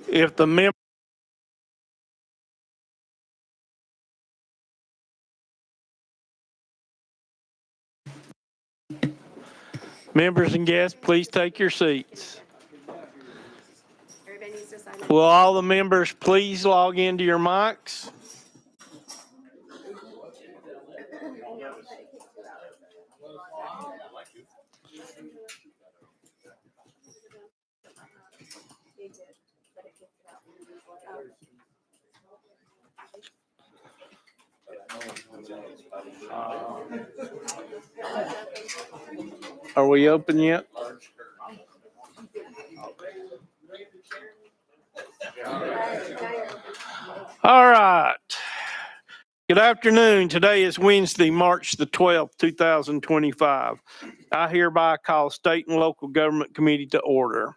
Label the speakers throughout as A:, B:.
A: If the members and guests, please take your seats. Will all the members please log into your mics? Are we open yet? All right. Good afternoon. Today is Wednesday, March the 12th, 2025. I hereby call State and Local Government Committee to order.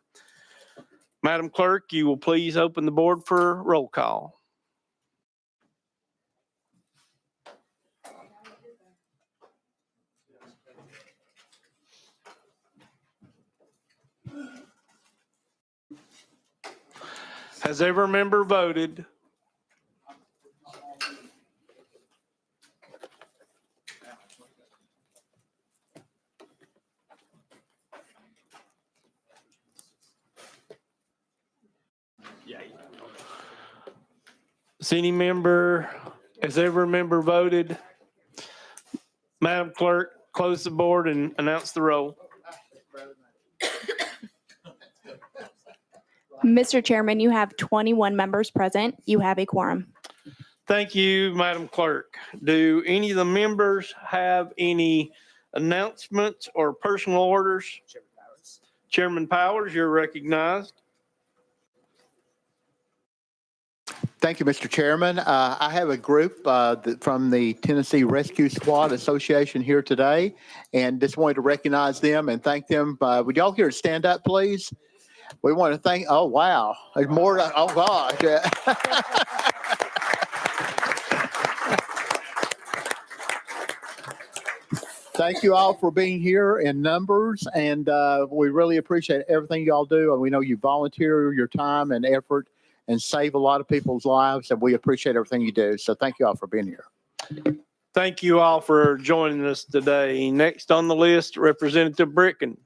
A: Madam Clerk, you will please open the board for roll call. Has every member voted? Has every member voted? Madam Clerk, close the board and announce the roll.
B: Mr. Chairman, you have 21 members present. You have a quorum.
A: Thank you, Madam Clerk. Do any of the members have any announcements or personal orders? Chairman Powers, you're recognized.
C: Thank you, Mr. Chairman. I have a group from the Tennessee Rescue Squad Association here today, and just wanted to recognize them and thank them. Would y'all here stand up, please? We want to thank, oh, wow. There's more, oh, gosh. Thank you all for being here in numbers, and we really appreciate everything y'all do. And we know you volunteer your time and effort and save a lot of people's lives, and we appreciate everything you do. So thank you all for being here.
A: Thank you all for joining us today. Next on the list, Representative Bricken.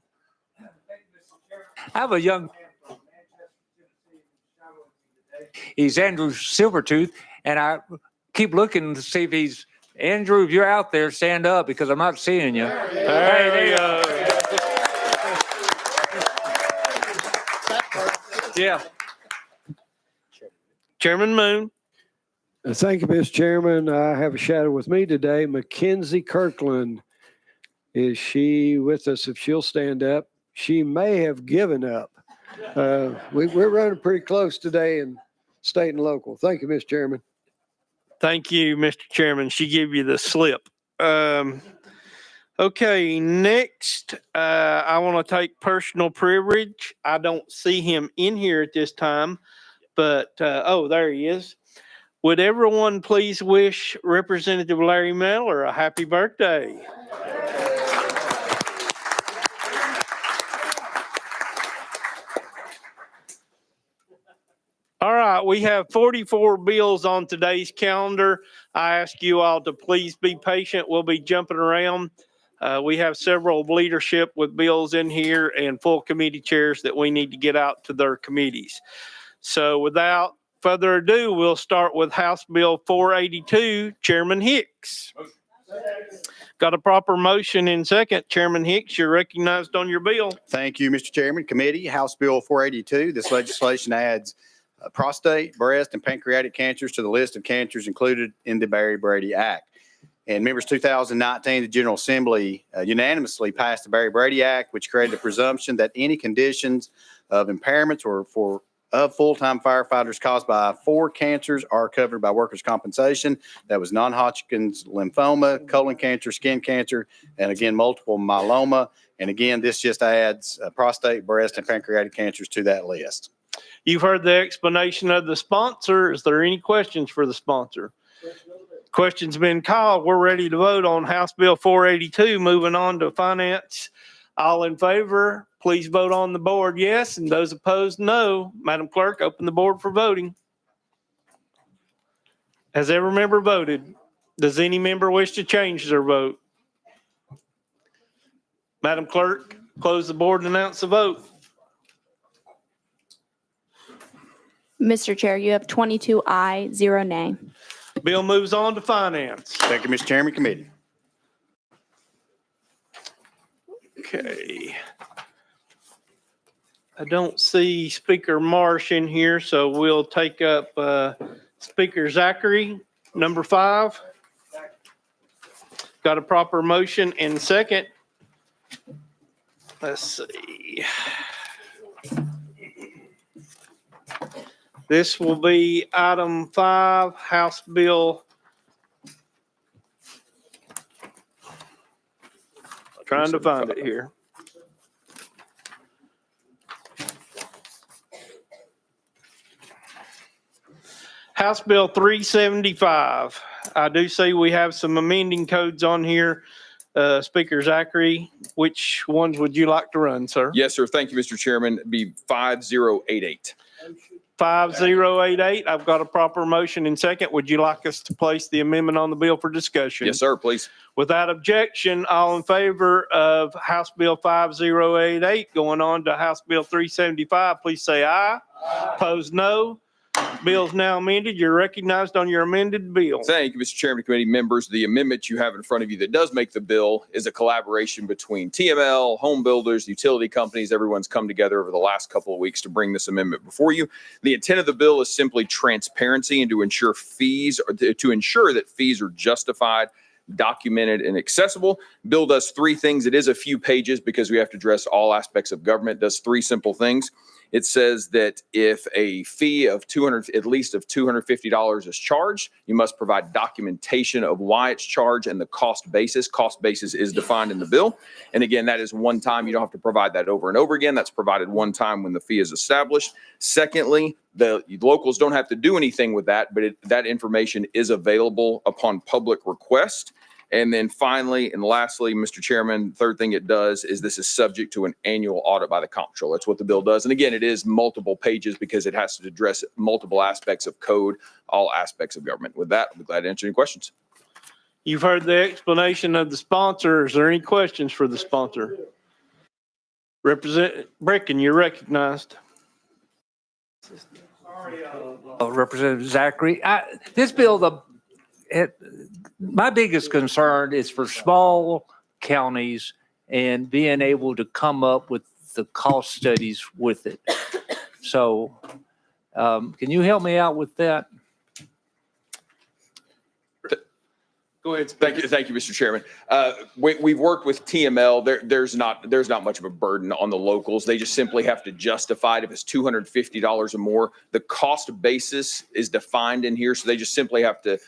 D: I have a young, he's Andrew Silvertooth, and I keep looking to see if he's, Andrew, if you're out there, stand up because I'm not seeing you.
A: There you go.
D: Yeah.
A: Chairman Moon.
E: Thank you, Mr. Chairman. I have a shadow with me today. Mackenzie Kirkland. Is she with us? If she'll stand up. She may have given up. We're running pretty close today in state and local. Thank you, Mr. Chairman.
A: Thank you, Mr. Chairman. She gave you the slip. Okay, next, I want to take personal privilege. I don't see him in here at this time, but, oh, there he is. Would everyone please wish Representative Larry Miller a happy birthday? All right, we have 44 bills on today's calendar. I ask you all to please be patient. We'll be jumping around. We have several leadership with bills in here and full committee chairs that we need to get out to their committees. So without further ado, we'll start with House Bill 482, Chairman Hicks. Got a proper motion in second. Chairman Hicks, you're recognized on your bill.
F: Thank you, Mr. Chairman. Committee, House Bill 482. This legislation adds prostate, breast, and pancreatic cancers to the list of cancers included in the Berry-Brady Act. And members, 2019, the General Assembly unanimously passed the Berry-Brady Act, which created a presumption that any conditions of impairments or of full-time firefighters caused by 4 cancers are covered by workers' compensation. That was non-Hodgkin's lymphoma, colon cancer, skin cancer, and again, multiple myeloma. And again, this just adds prostate, breast, and pancreatic cancers to that list.
A: You've heard the explanation of the sponsor. Is there any questions for the sponsor? Questions been called. We're ready to vote on House Bill 482. Moving on to Finance All in favor, please vote on the board, yes, and those opposed, no. Madam Clerk, open the board for voting. Has every member voted? Does any member wish to change their vote? Madam Clerk, close the board and announce the vote.
B: Mr. Chair, you have 22 aye, 0 nay.
A: Bill moves on to finance.
F: Thank you, Mr. Chairman, committee.
A: Okay. I don't see Speaker Marsh in here, so we'll take up Speaker Zachary, number 5. Got a proper motion and second. Let's see. This will be item 5, House Bill. Trying to find it here. House Bill 375. I do see we have some amending codes on here. Speaker Zachary, which ones would you like to run, sir?
G: Yes, sir. Thank you, Mr. Chairman. It'd be 5088.
A: 5088. I've got a proper motion and second. Would you like us to place the amendment on the bill for discussion?
G: Yes, sir, please.
A: Without objection, all in favor of House Bill 5088 going on to House Bill 375, please say aye. Opposed, no. Bill's now amended. You're recognized on your amended bill.
G: Thank you, Mr. Chairman, committee members. The amendment you have in front of you that does make the bill is a collaboration between TML, home builders, utility companies. Everyone's come together over the last couple of weeks to bring this amendment before you. The intent of the bill is simply transparency and to ensure that fees are justified, documented, and accessible. Bill does 3 things. It is a few pages because we have to address all aspects of government. It does 3 simple things. It says that if a fee of at least $250 is charged, you must provide documentation of why it's charged and the cost basis. Cost basis is defined in the bill. And again, that is one time. You don't have to provide that over and over again. That's provided one time when the fee is established. Secondly, the locals don't have to do anything with that, but that information is available upon public request. And then finally, and lastly, Mr. Chairman, third thing it does is this is subject to an annual audit by the comptroller. That's what the bill does. And again, it is multiple pages because it has to address multiple aspects of code, all aspects of government. With that, I'll be glad to answer any questions.
A: You've heard the explanation of the sponsor. Is there any questions for the sponsor? Representative Brecken, you're recognized.
D: Representative Zachary, this bill, my biggest concern is for small counties and being able to come up with the cost studies with it. So can you help me out with that?
A: Go ahead.
G: Thank you, Mr. Chairman. We've worked with TML. There's not much of a burden on the locals. They just simply have to justify it if it's $250 or more. The cost basis is defined in here, so they just simply have to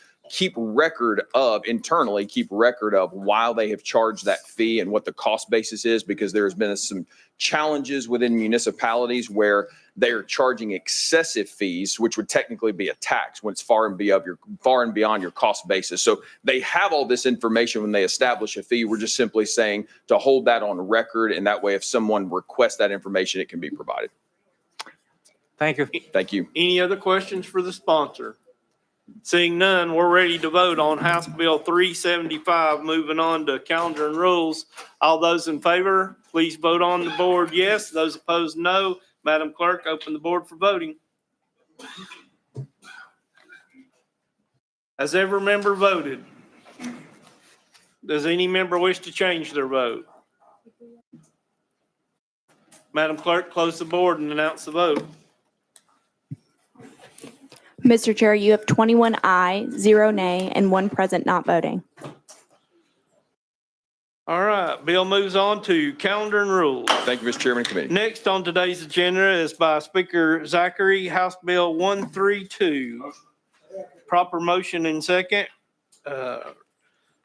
G: internally keep record of why they have charged that fee and what the cost basis is, because there's been some challenges within municipalities where they're charging excessive fees, which would technically be a tax when it's far and beyond your cost basis. So they have all this information when they establish a fee. We're just simply saying to hold that on record, and that way if someone requests that information, it can be provided.
D: Thank you.
G: Thank you.
A: Any other questions for the sponsor? Seeing none, we're ready to vote on House Bill 375. Moving on to calendar and rules. All those in favor, please vote on the board yes. Those opposed, no. Madam Clerk, open the board for voting. Has every member voted? Does any member wish to change their vote? Madam Clerk, close the board and announce the vote.
B: Mr. Chair, you have 21 aye, 0 nay, and 1 present not voting.
A: All right, bill moves on to calendar and rules.
G: Thank you, Mr. Chairman and committee.
A: Next on today's agenda is by Speaker Zachary, House Bill 132. Proper motion and second.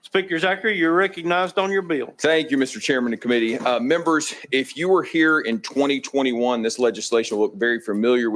A: Speaker Zachary, you're recognized on your bill.
G: Thank you, Mr. Chairman and committee. Members, if you were here in 2021, this legislation will look very familiar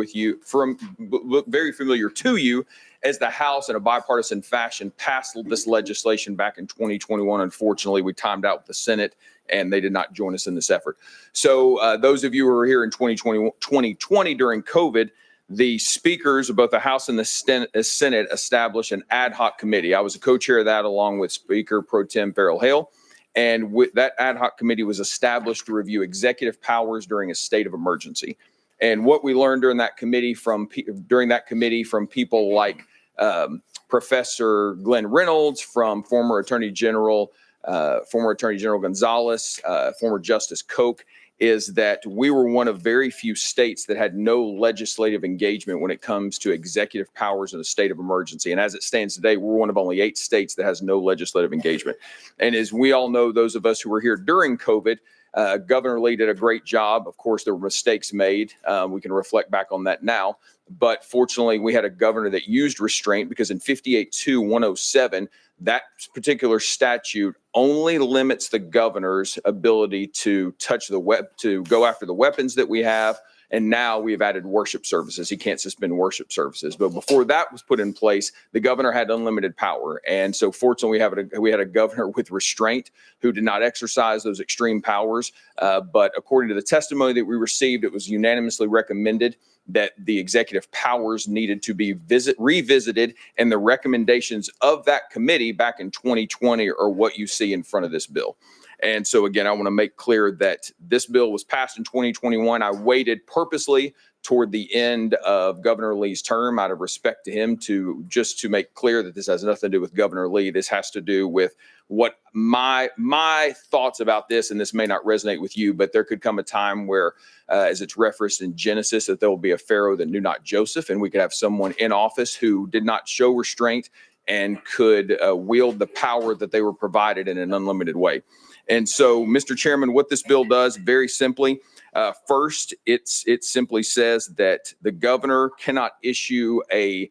G: to you as the House in a bipartisan fashion passed this legislation back in 2021. Unfortunately, we timed out with the Senate and they did not join us in this effort. So those of you who were here in 2020 during COVID, the speakers of both the House and the Senate established an ad hoc committee. I was a co-chair of that along with Speaker Pro Tem Farrell Hale. And that ad hoc committee was established to review executive powers during a state of emergency. And what we learned during that committee from people like Professor Glenn Reynolds, from former Attorney General Gonzalez, former Justice Koch, is that we were one of very few states that had no legislative engagement when it comes to executive powers in a state of emergency. And as it stands today, we're one of only 8 states that has no legislative engagement. And as we all know, those of us who were here during COVID, Governor Lee did a great job. Of course, there were mistakes made. We can reflect back on that now. But fortunately, we had a governor that used restraint, because in 58-2-107, that particular statute only limits the governor's ability to to go after the weapons that we have. And now we've added worship services. He can't suspend worship services. But before that was put in place, the governor had unlimited power. And so fortunately, we had a governor with restraint who did not exercise those extreme powers. But according to the testimony that we received, it was unanimously recommended that the executive powers needed to be revisited, and the recommendations of that committee back in 2020 are what you see in front of this bill. And so again, I want to make clear that this bill was passed in 2021. I waited purposely toward the end of Governor Lee's term out of respect to him, to make clear that this has nothing to do with Governor Lee. This has to do with what my thoughts about this, and this may not resonate with you, but there could come a time where, as it's referenced in Genesis, that there will be a Pharaoh that knew not Joseph, and we could have someone in office who did not show restraint and could wield the power that they were provided in an unlimited way. And so, Mr. Chairman, what this bill does, very simply, first, it simply says that the governor cannot issue an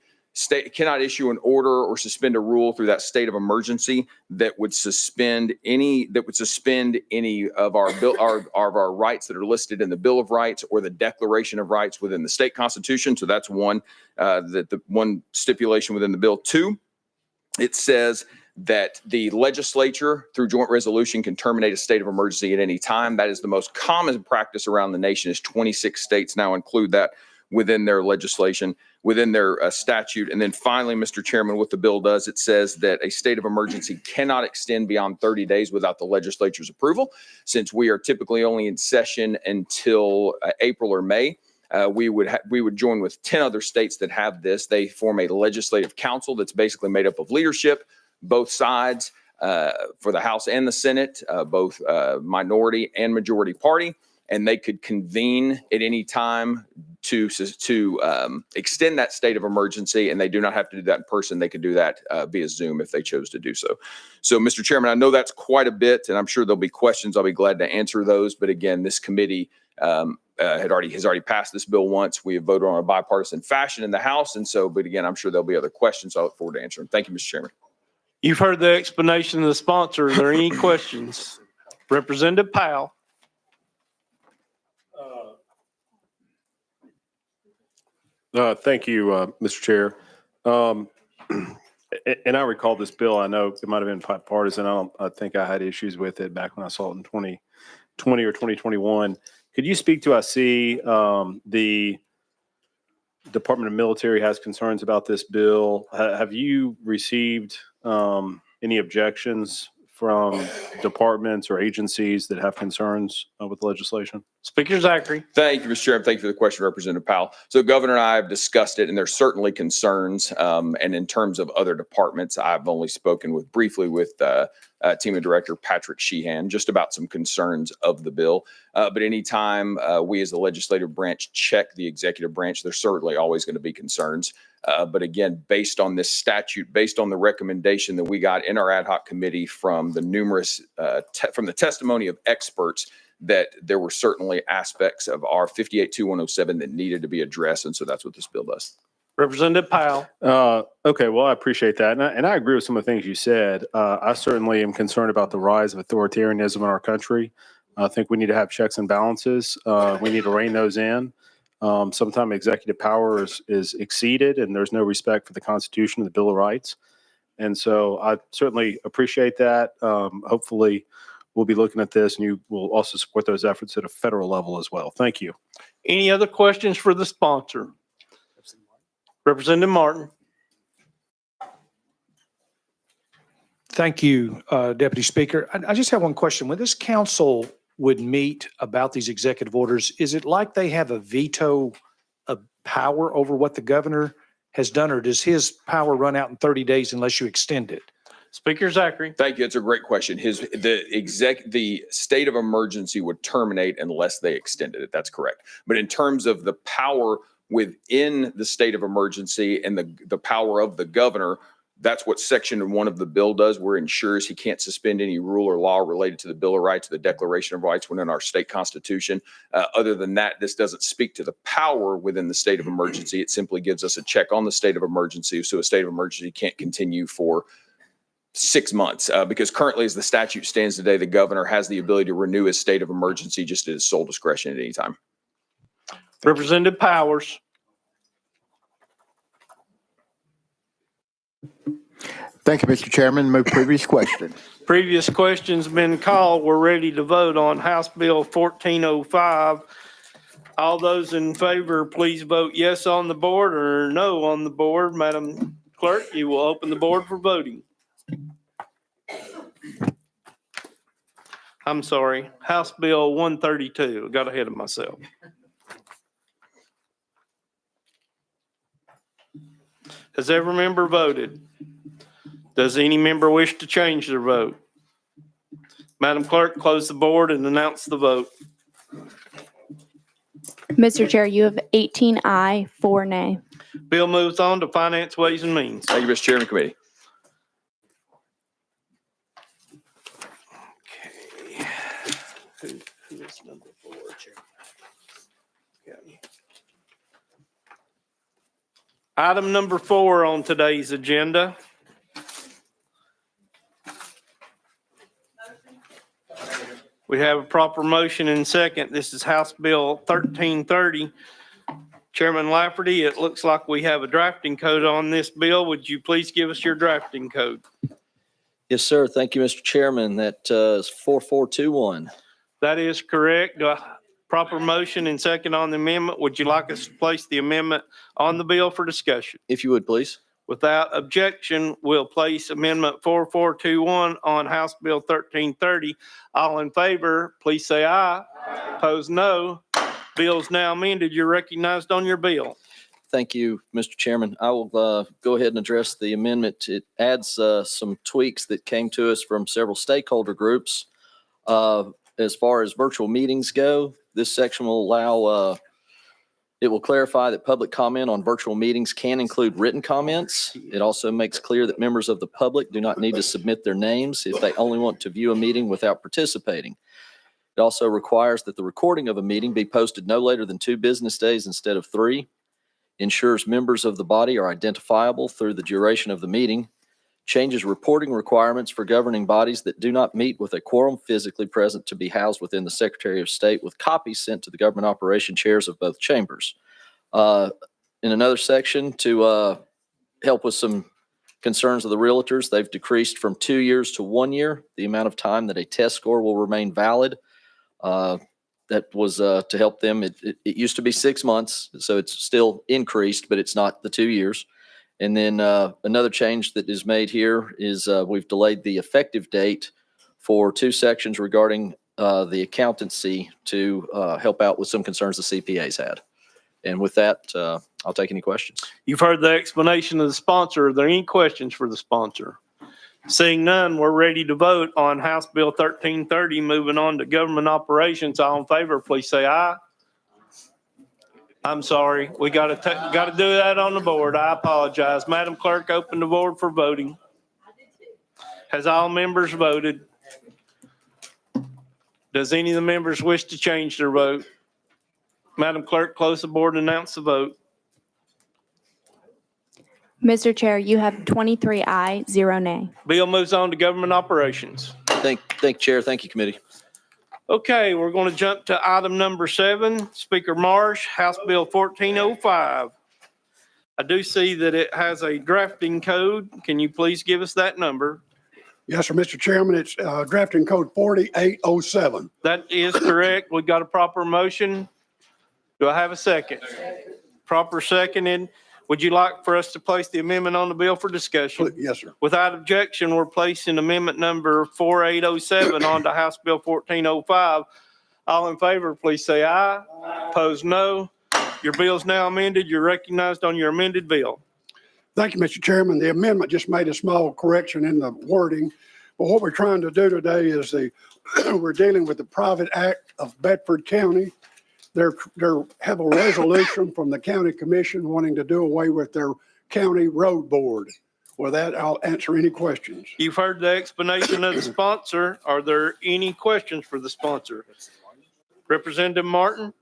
G: order or suspend a rule through that state of emergency that would suspend any of our rights that are listed in the Bill of Rights or the Declaration of Rights within the state constitution. So that's one, the one stipulation within the bill. 2, it says that the legislature, through joint resolution, can terminate a state of emergency at any time. That is the most common practice around the nation. Is 26 states now include that within their legislation, within their statute. And then finally, Mr. Chairman, what the bill does, it says that a state of emergency cannot extend beyond 30 days without the legislature's approval. Since we are typically only in session until April or May, we would join with 10 other states that have this. They form a legislative council that's basically made up of leadership, both sides, for the House and the Senate, both minority and majority party, and they could convene at any time to extend that state of emergency, and they do not have to do that in person. They could do that via Zoom if they chose to do so. So, Mr. Chairman, I know that's quite a bit, and I'm sure there'll be questions. I'll be glad to answer those. But again, this committee has already passed this bill once. We have voted on a bipartisan fashion in the House, and so, but again, I'm sure there'll be other questions. I look forward to answering. Thank you, Mr. Chairman.
A: You've heard the explanation of the sponsor. Are there any questions? Representative Powell.
H: Thank you, Mr. Chair. And I recall this bill. I know it might have been bipartisan. I think I had issues with it back when I saw it in 2020 or 2021. Could you speak to, I see the Department of Military has concerns about this bill. Have you received any objections from departments or agencies that have concerns with the legislation?
A: Speaker Zachary.
G: Thank you, Mr. Chairman. Thank you for the question, Representative Powell. So Governor and I have discussed it, and there's certainly concerns. And in terms of other departments, I've only spoken briefly with Team Director Patrick Sheehan just about some concerns of the bill. But anytime we as the legislative branch check the executive branch, there's certainly always going to be concerns. But again, based on this statute, based on the recommendation that we got in our ad hoc committee from the from the testimony of experts, that there were certainly aspects of our 58-2-107 that needed to be addressed. And so that's what this bill does.
A: Representative Powell.
H: Okay, well, I appreciate that. And I agree with some of the things you said. I certainly am concerned about the rise of authoritarianism in our country. I think we need to have checks and balances. We need to rein those in. Sometimes executive power is exceeded, and there's no respect for the Constitution and the Bill of Rights. And so I certainly appreciate that. Hopefully we'll be looking at this and you will also support those efforts at a federal level as well. Thank you.
A: Any other questions for the sponsor? Representative Martin.
I: Thank you, Deputy Speaker. I just have one question. When this council would meet about these executive orders, is it like they have a veto of power over what the governor has done, or does his power run out in 30 days unless you extend it?
A: Speaker Zachary.
G: Thank you. It's a great question. The state of emergency would terminate unless they extended it. That's correct. But in terms of the power within the state of emergency and the power of the governor, that's what Section 1 of the bill does, where it ensures he can't suspend any rule or law related to the Bill of Rights, the Declaration of Rights within our state constitution. Other than that, this doesn't speak to the power within the state of emergency. It simply gives us a check on the state of emergency. So a state of emergency can't continue for 6 months because currently, as the statute stands today, the governor has the ability to renew his state of emergency just at his sole discretion at any time.
A: Representative Powers.
C: Thank you, Mr. Chairman. Move previous question.
A: Previous question's been called. We're ready to vote on House Bill 1405. All those in favor, please vote yes on the board or no on the board. Madam Clerk, you will open the board for voting. I'm sorry, House Bill 132. I got ahead of myself. Has every member voted? Does any member wish to change their vote? Madam Clerk, close the board and announce the vote.
B: Mr. Chair, you have 18 aye, 4 nay.
A: Bill moves on to Finance, Ways and Means.
G: Thank you, Mr. Chairman, Committee.
A: Okay. Who is number 4, Chairman? Okay. Item number 4 on today's agenda. We have a proper motion and second. This is House Bill 1330. Chairman Lafferty, it looks like we have a drafting code on this bill. Would you please give us your drafting code?
J: Yes, sir. Thank you, Mr. Chairman. That is 4421.
A: That is correct. Proper motion and second on the amendment. Would you like us to place the amendment on the bill for discussion?
J: If you would, please.
A: Without objection, we'll place Amendment 4421 on House Bill 1330. All in favor, please say aye. Opposed, no. Bill's now amended. You're recognized on your bill.
J: Thank you, Mr. Chairman. I will go ahead and address the amendment. It adds some tweaks that came to us from several stakeholder groups. As far as virtual meetings go, this section will allow it will clarify that public comment on virtual meetings can include written comments. It also makes clear that members of the public do not need to submit their names if they only want to view a meeting without participating. It also requires that the recording of a meeting be posted no later than 2 business days instead of 3. Ensures members of the body are identifiable through the duration of the meeting. Changes reporting requirements for governing bodies that do not meet with a quorum physically present to be housed within the Secretary of State with copies sent to the government operation chairs of both chambers. In another section, to help with some concerns of the realtors, they've decreased from 2 years to 1 year the amount of time that a test score will remain valid. That was to help them. It used to be 6 months, so it's still increased, but it's not the 2 years. And then another change that is made here is we've delayed the effective date for 2 sections regarding the accountancy to help out with some concerns the CPAs had. And with that, I'll take any questions.
A: You've heard the explanation of the sponsor. Are there any questions for the sponsor? Seeing none, we're ready to vote on House Bill 1330. Moving on to government operations. All in favor, please say aye. I'm sorry. We got to do that on the board. I apologize. Madam Clerk, open the board for voting. Has all members voted? Does any of the members wish to change their vote? Madam Clerk, close the board and announce the vote.
B: Mr. Chair, you have 23 aye, 0 nay.
A: Bill moves on to government operations.
J: Thank you, Chair. Thank you, committee.
A: Okay, we're going to jump to item number 7. Speaker Marsh, House Bill 1405. I do see that it has a drafting code. Can you please give us that number?
K: Yes, sir, Mr. Chairman, it's drafting code 4807.
A: That is correct. We got a proper motion. Do I have a second? Proper seconded. Would you like for us to place the amendment on the bill for discussion?
K: Yes, sir.
A: Without objection, we're placing amendment number 4807 on to House Bill 1405. All in favor, please say aye. Opposed, no. Your bill is now amended. You're recognized on your amended bill.
K: Thank you, Mr. Chairman. The amendment just made a small correction in the wording. But what we're trying to do today is we're dealing with the Private Act of Bedford County. They have a resolution from the county commission wanting to do away with their county road board. With that, I'll answer any questions.
A: You've heard the explanation of the sponsor. Are there any questions for the sponsor? Representative Martin?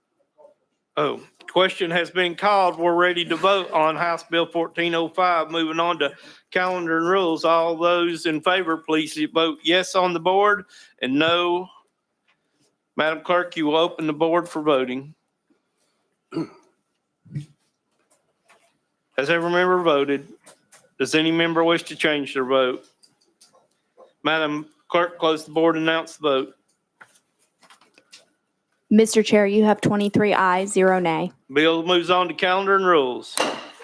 A: Oh, question has been called. We're ready to vote on House Bill 1405. Moving on to calendar and rules. All those in favor, please vote yes on the board and no. Madam Clerk, you will open the board for voting. Has every member voted? Does any member wish to change their vote? Madam Clerk, close the board and announce the vote.
B: Mr. Chair, you have 23 ayes, 0 nay.
A: Bill moves on to calendar and rules.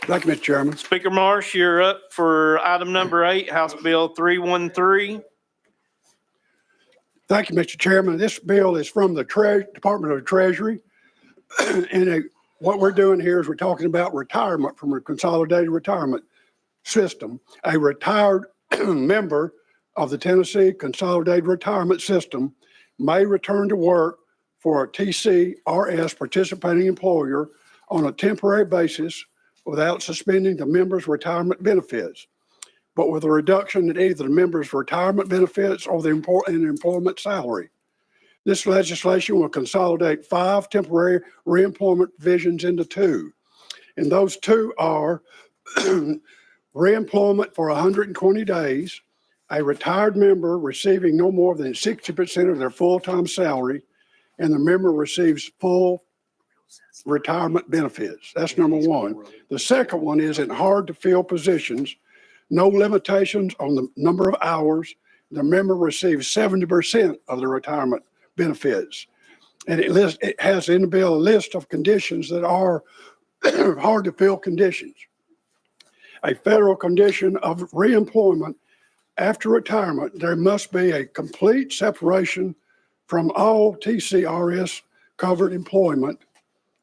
K: Thank you, Mr. Chairman.
A: Speaker Marsh, you're up for item number 8, House Bill 313.
K: Thank you, Mr. Chairman. This bill is from the Department of the Treasury. And what we're doing here is we're talking about retirement from a consolidated retirement system. A retired member of the Tennessee Consolidated Retirement System may return to work for a TCRS participating employer on a temporary basis without suspending the member's retirement benefits, but with a reduction in either the member's retirement benefits or the employment salary. This legislation will consolidate 5 temporary reemployment provisions into 2. And those 2 are reemployment for 120 days, a retired member receiving no more than 60% of their full-time salary, and the member receives full retirement benefits. That's number 1. The second one is in hard-to-fill positions, no limitations on the number of hours. The member receives 70% of the retirement benefits. And it has in the bill a list of conditions that are hard-to-fill conditions. A federal condition of reemployment after retirement, there must be a complete separation from all TCRS covered employment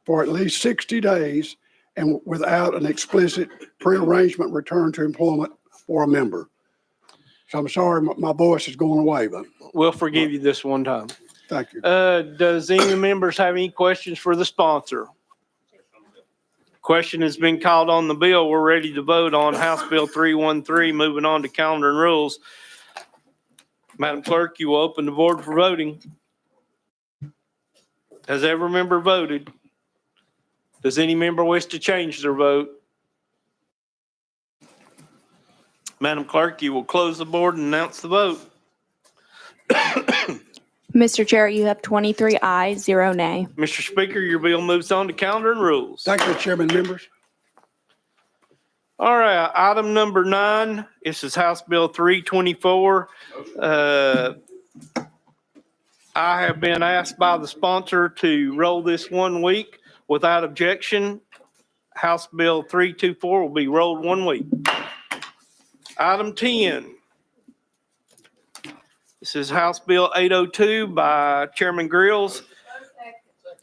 K: for at least 60 days and without an explicit prearrangement return to employment for a member. So I'm sorry, my voice is going away, but
A: We'll forgive you this one time.
K: thank you.
A: Does any members have any questions for the sponsor? Question has been called on the bill. We're ready to vote on House Bill 313. Moving on to calendar and rules. Madam Clerk, you will open the board for voting. Has every member voted? Does any member wish to change their vote? Madam Clerk, you will close the board and announce the vote.
B: Mr. Chair, you have 23 ayes, 0 nay.
A: Mr. Speaker, your bill moves on to calendar and rules.
K: Thank you, Mr. Chairman, members.
A: All right, item number 9, this is House Bill 324. I have been asked by the sponsor to roll this 1 week without objection. House Bill 324 will be rolled 1 week. Item 10. This is House Bill 802 by Chairman Grills.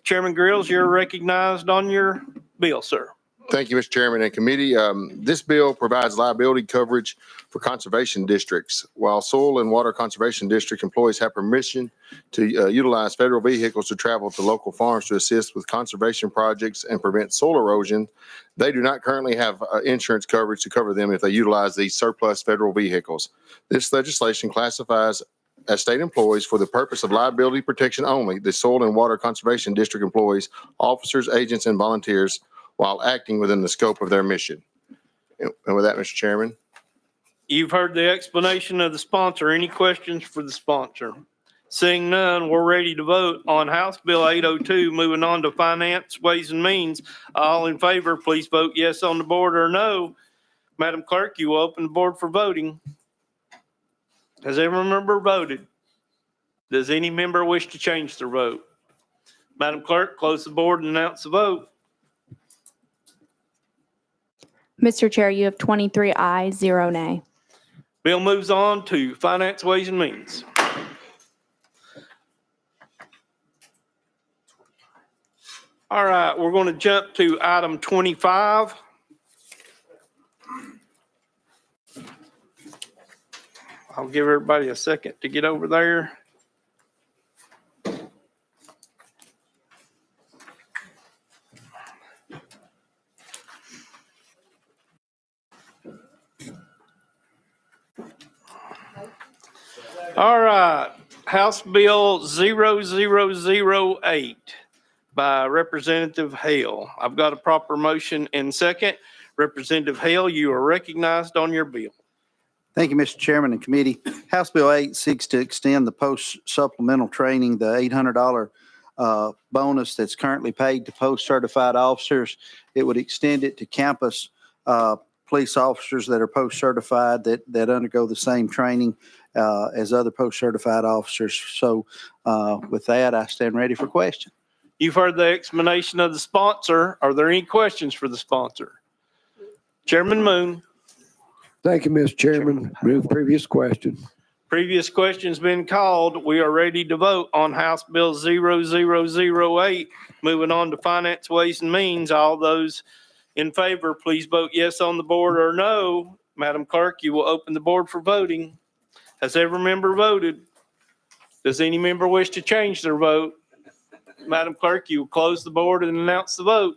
A: Chairman Grills, you're recognized on your bill, sir.
L: Thank you, Mr. Chairman and committee. This bill provides liability coverage for conservation districts. While Soil and Water Conservation District employees have permission to utilize federal vehicles to travel to local farms to assist with conservation projects and prevent soil erosion, they do not currently have insurance coverage to cover them if they utilize these surplus federal vehicles. This legislation classifies as state employees for the purpose of liability protection only the Soil and Water Conservation District employees, officers, agents, and volunteers while acting within the scope of their mission. And with that, Mr. Chairman.
A: You've heard the explanation of the sponsor. Any questions for the sponsor? Seeing none, we're ready to vote on House Bill 802. Moving on to Finance, Ways and Means. All in favor, please vote yes on the board or no. Madam Clerk, you will open the board for voting. Has every member voted? Does any member wish to change their vote? Madam Clerk, close the board and announce the vote.
B: Mr. Chair, you have 23 ayes, 0 nay.
A: Bill moves on to Finance, Ways and Means. All right, we're going to jump to item 25. I'll give everybody a second to get over there. All right, House Bill 0008 by Representative Hale. I've got a proper motion and second. Representative Hale, you are recognized on your bill.
M: Thank you, Mr. Chairman and committee. House Bill 8 seeks to extend the post-supplemental training, the $800 bonus that's currently paid to post-certified officers. It would extend it to campus police officers that are post-certified that undergo the same training as other post-certified officers. So with that, I stand ready for question.
A: You've heard the explanation of the sponsor. Are there any questions for the sponsor? Chairman Moon.
E: Thank you, Mr. Chairman. Move previous question.
A: Previous question's been called. We are ready to vote on House Bill 0008. Moving on to Finance, Ways and Means. All those in favor, please vote yes on the board or no. Madam Clerk, you will open the board for voting. Has every member voted? Does any member wish to change their vote? Madam Clerk, you will close the board and announce the vote.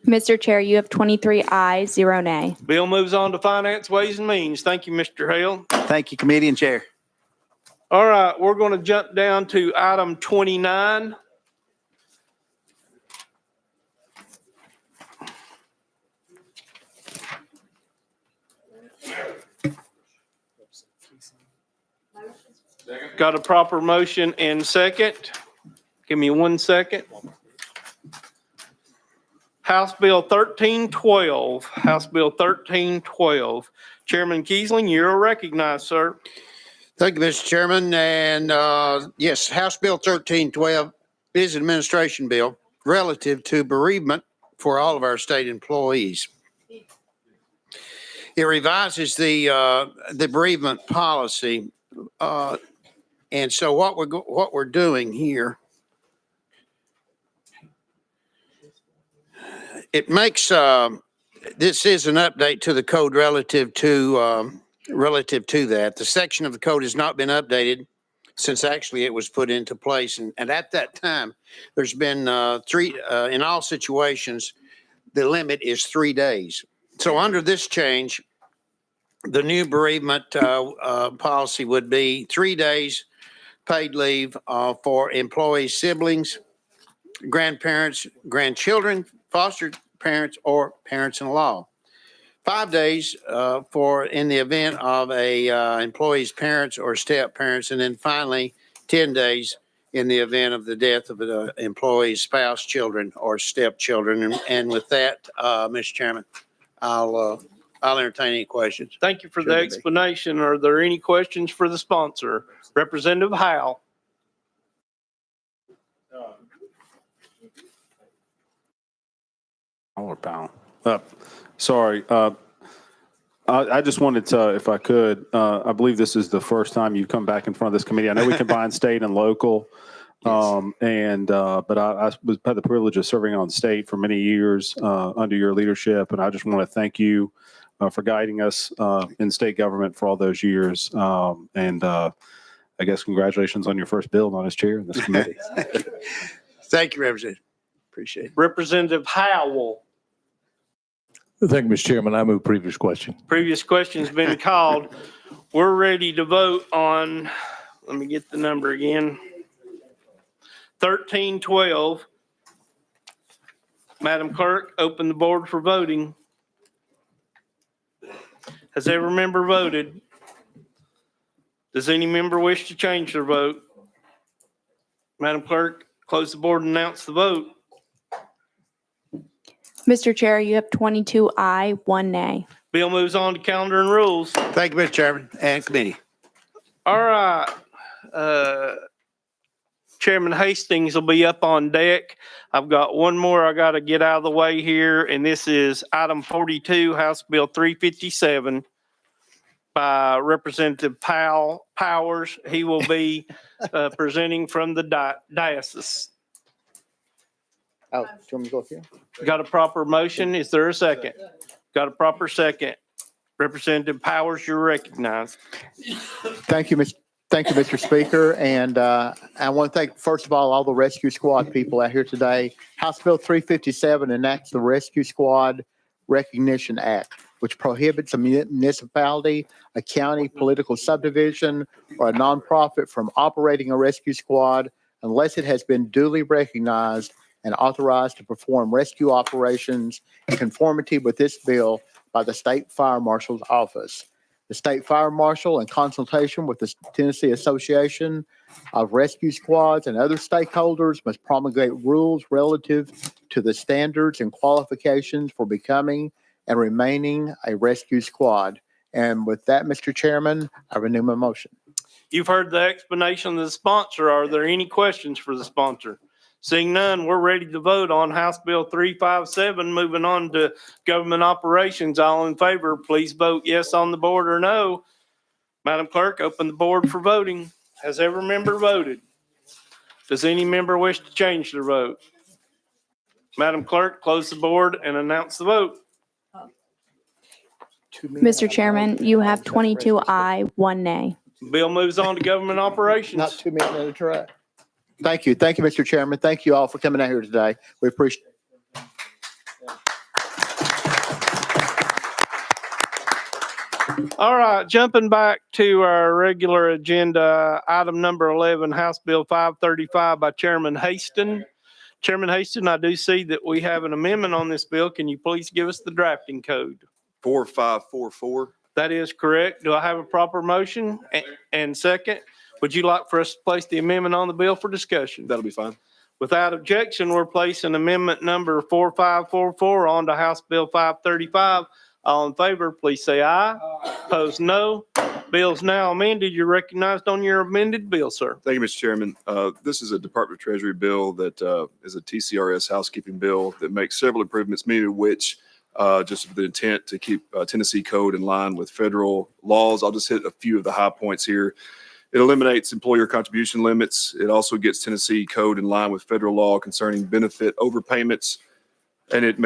B: Mr. Chair, you have 23 ayes, 0 nay.
A: Bill moves on to Finance, Ways and Means. Thank you, Mr. Hale.
M: Thank you, committee and chair.
A: All right, we're going to jump down to item 29. Got a proper motion and second. Give me 1 second. House Bill 1312. House Bill 1312. Chairman Kiesling, you're recognized, sir.
N: Thank you, Mr. Chairman. And yes, House Bill 1312 is an administration bill relative to bereavement for all of our state employees. It revises the bereavement policy. And so what we're doing here, it makes this is an update to the code relative to that. The section of the code has not been updated since actually it was put into place. And at that time, there's been in all situations, the limit is 3 days. So under this change, the new bereavement policy would be 3 days paid leave for employees' siblings, grandparents, grandchildren, foster parents, or parents-in-law. 5 days in the event of a employee's parents or step parents, and then finally 10 days in the event of the death of an employee's spouse, children, or stepchildren. And with that, Mr. Chairman, I'll entertain any questions.
A: Thank you for the explanation. Are there any questions for the sponsor? Representative Howell.
H: Sorry. I just wanted to, if I could, I believe this is the first time you've come back in front of this committee. I know we combine state and local. But I had the privilege of serving on state for many years under your leadership. And I just want to thank you for guiding us in state government for all those years. I guess congratulations on your first bill on as chair in this committee.
N: Thank you, Representative. Appreciate it.
A: Representative Howell.
O: Thank you, Mr. Chairman. I move previous question.
A: Previous question's been called. We're ready to vote on, let me get the number again. 1312. Madam Clerk, open the board for voting. Has every member voted? Does any member wish to change their vote? Madam Clerk, close the board and announce the vote.
B: Mr. Chair, you have 22 aye, 1 nay.
A: Bill moves on to calendar and rules.
N: Thank you, Mr. Chairman and committee.
A: All right. Chairman Hastings will be up on deck. I've got one more I got to get out of the way here, and this is item 42, House Bill 357 by Representative Powers. He will be presenting from the diocese.
C: Oh, do you want me to go here?
A: Got a proper motion? Is there a second? Got a proper second? Representative Powers, you're recognized.
C: Thank you, Mr. Speaker. And I want to thank, first of all the Rescue Squad people out here today. House Bill 357 enacts the Rescue Squad Recognition Act, which prohibits a municipality, a county, political subdivision, or a nonprofit from operating a rescue squad unless it has been duly recognized and authorized to perform rescue operations in conformity with this bill by the State Fire Marshal's Office. The State Fire Marshal, in consultation with the Tennessee Association of Rescue Squads and other stakeholders, must promulgate rules relative to the standards and qualifications for becoming and remaining a rescue squad. And with that, Mr. Chairman, I renew my motion.
A: You've heard the explanation of the sponsor. Are there any questions for the sponsor? Seeing none, we're ready to vote on House Bill 357. Moving on to government operations. All in favor, please vote yes on the board or no. Madam Clerk, open the board for voting. Has every member voted? Does any member wish to change their vote? Madam Clerk, close the board and announce the vote.
B: Mr. Chairman, you have 22 aye, 1 nay.
A: Bill moves on to government operations.
C: Not 2 minutes at a track. Thank you. Thank you, Mr. Chairman. Thank you all for coming out here today. We appreciate it.
A: All right, jumping back to our regular agenda, item number 11, House Bill 535 by Chairman Haston. Chairman Haston, I do see that we have an amendment on this bill. Can you please give us the drafting code?
P: 4544.
A: That is correct. Do I have a proper motion and second? Would you like for us to place the amendment on the bill for discussion?
P: That'll be fine.
A: Without objection, we're placing amendment number 4544 on to House Bill 535. All in favor, please say aye. Opposed, no. Bill's now amended. You're recognized on your amended bill, sir.
P: Thank you, Mr. Chairman. This is a Department of Treasury bill that is a TCRS housekeeping bill that makes several improvements, many of which just with the intent to keep Tennessee code in line with federal laws. I'll just hit a few of the high points here. It eliminates employer contribution limits. It also gets Tennessee code in line with federal law concerning benefit overpayments. And it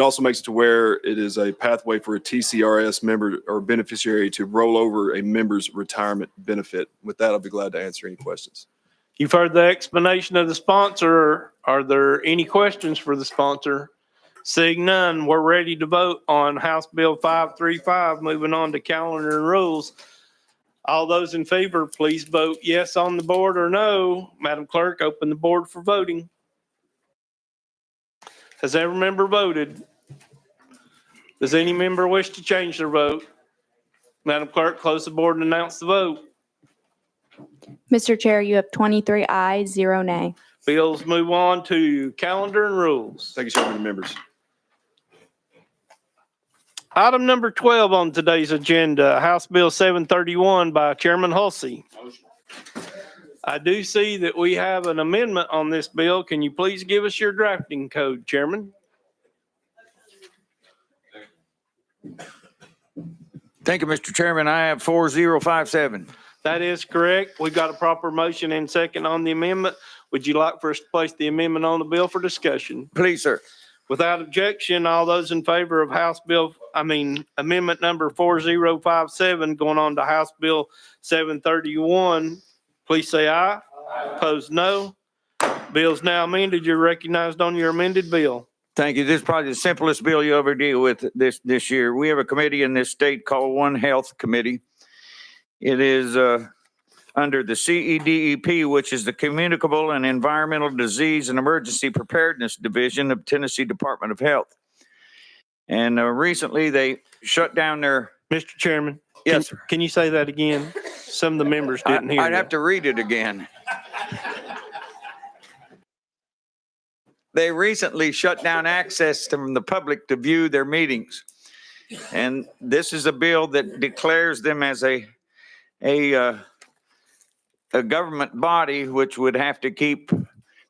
P: also makes it to where it is a pathway for a TCRS member or beneficiary to roll over a member's retirement benefit. With that, I'll be glad to answer any questions.
A: You've heard the explanation of the sponsor. Are there any questions for the sponsor? Seeing none, we're ready to vote on House Bill 535. Moving on to calendar and rules. All those in favor, please vote yes on the board or no. Madam Clerk, open the board for voting. Has every member voted? Does any member wish to change their vote? Madam Clerk, close the board and announce the vote.
B: Mr. Chair, you have 23 ayes, 0 nay.
A: Bills move on to calendar and rules.
P: Thank you, Chairman and members.
A: Item number 12 on today's agenda, House Bill 731 by Chairman Hulsey. I do see that we have an amendment on this bill. Can you please give us your drafting code, Chairman?
Q: Thank you, Mr. Chairman. I have 4057.
A: That is correct. We've got a proper motion and second on the amendment. Would you like for us to place the amendment on the bill for discussion?
Q: Please, sir.
A: Without objection, all those in favor of amendment number 4057 going on to House Bill 731, please say aye. Opposed, no. Bill's now amended. You're recognized on your amended bill.
Q: Thank you. This is probably the simplest bill you ever deal with this year. We have a committee in this state called One Health Committee. It is under the CEDEP, which is the Communicable and Environmental Disease and Emergency Preparedness Division of Tennessee Department of Health. And recently they shut down their...
A: Mr. Chairman.
Q: Yes, sir.
A: Can you say that again? Some of the members didn't hear
Q: I'd
A: that.
Q: have to read it again. they recently shut down access from the public to view their meetings. And this is a bill that declares them as a government body, which would have to keep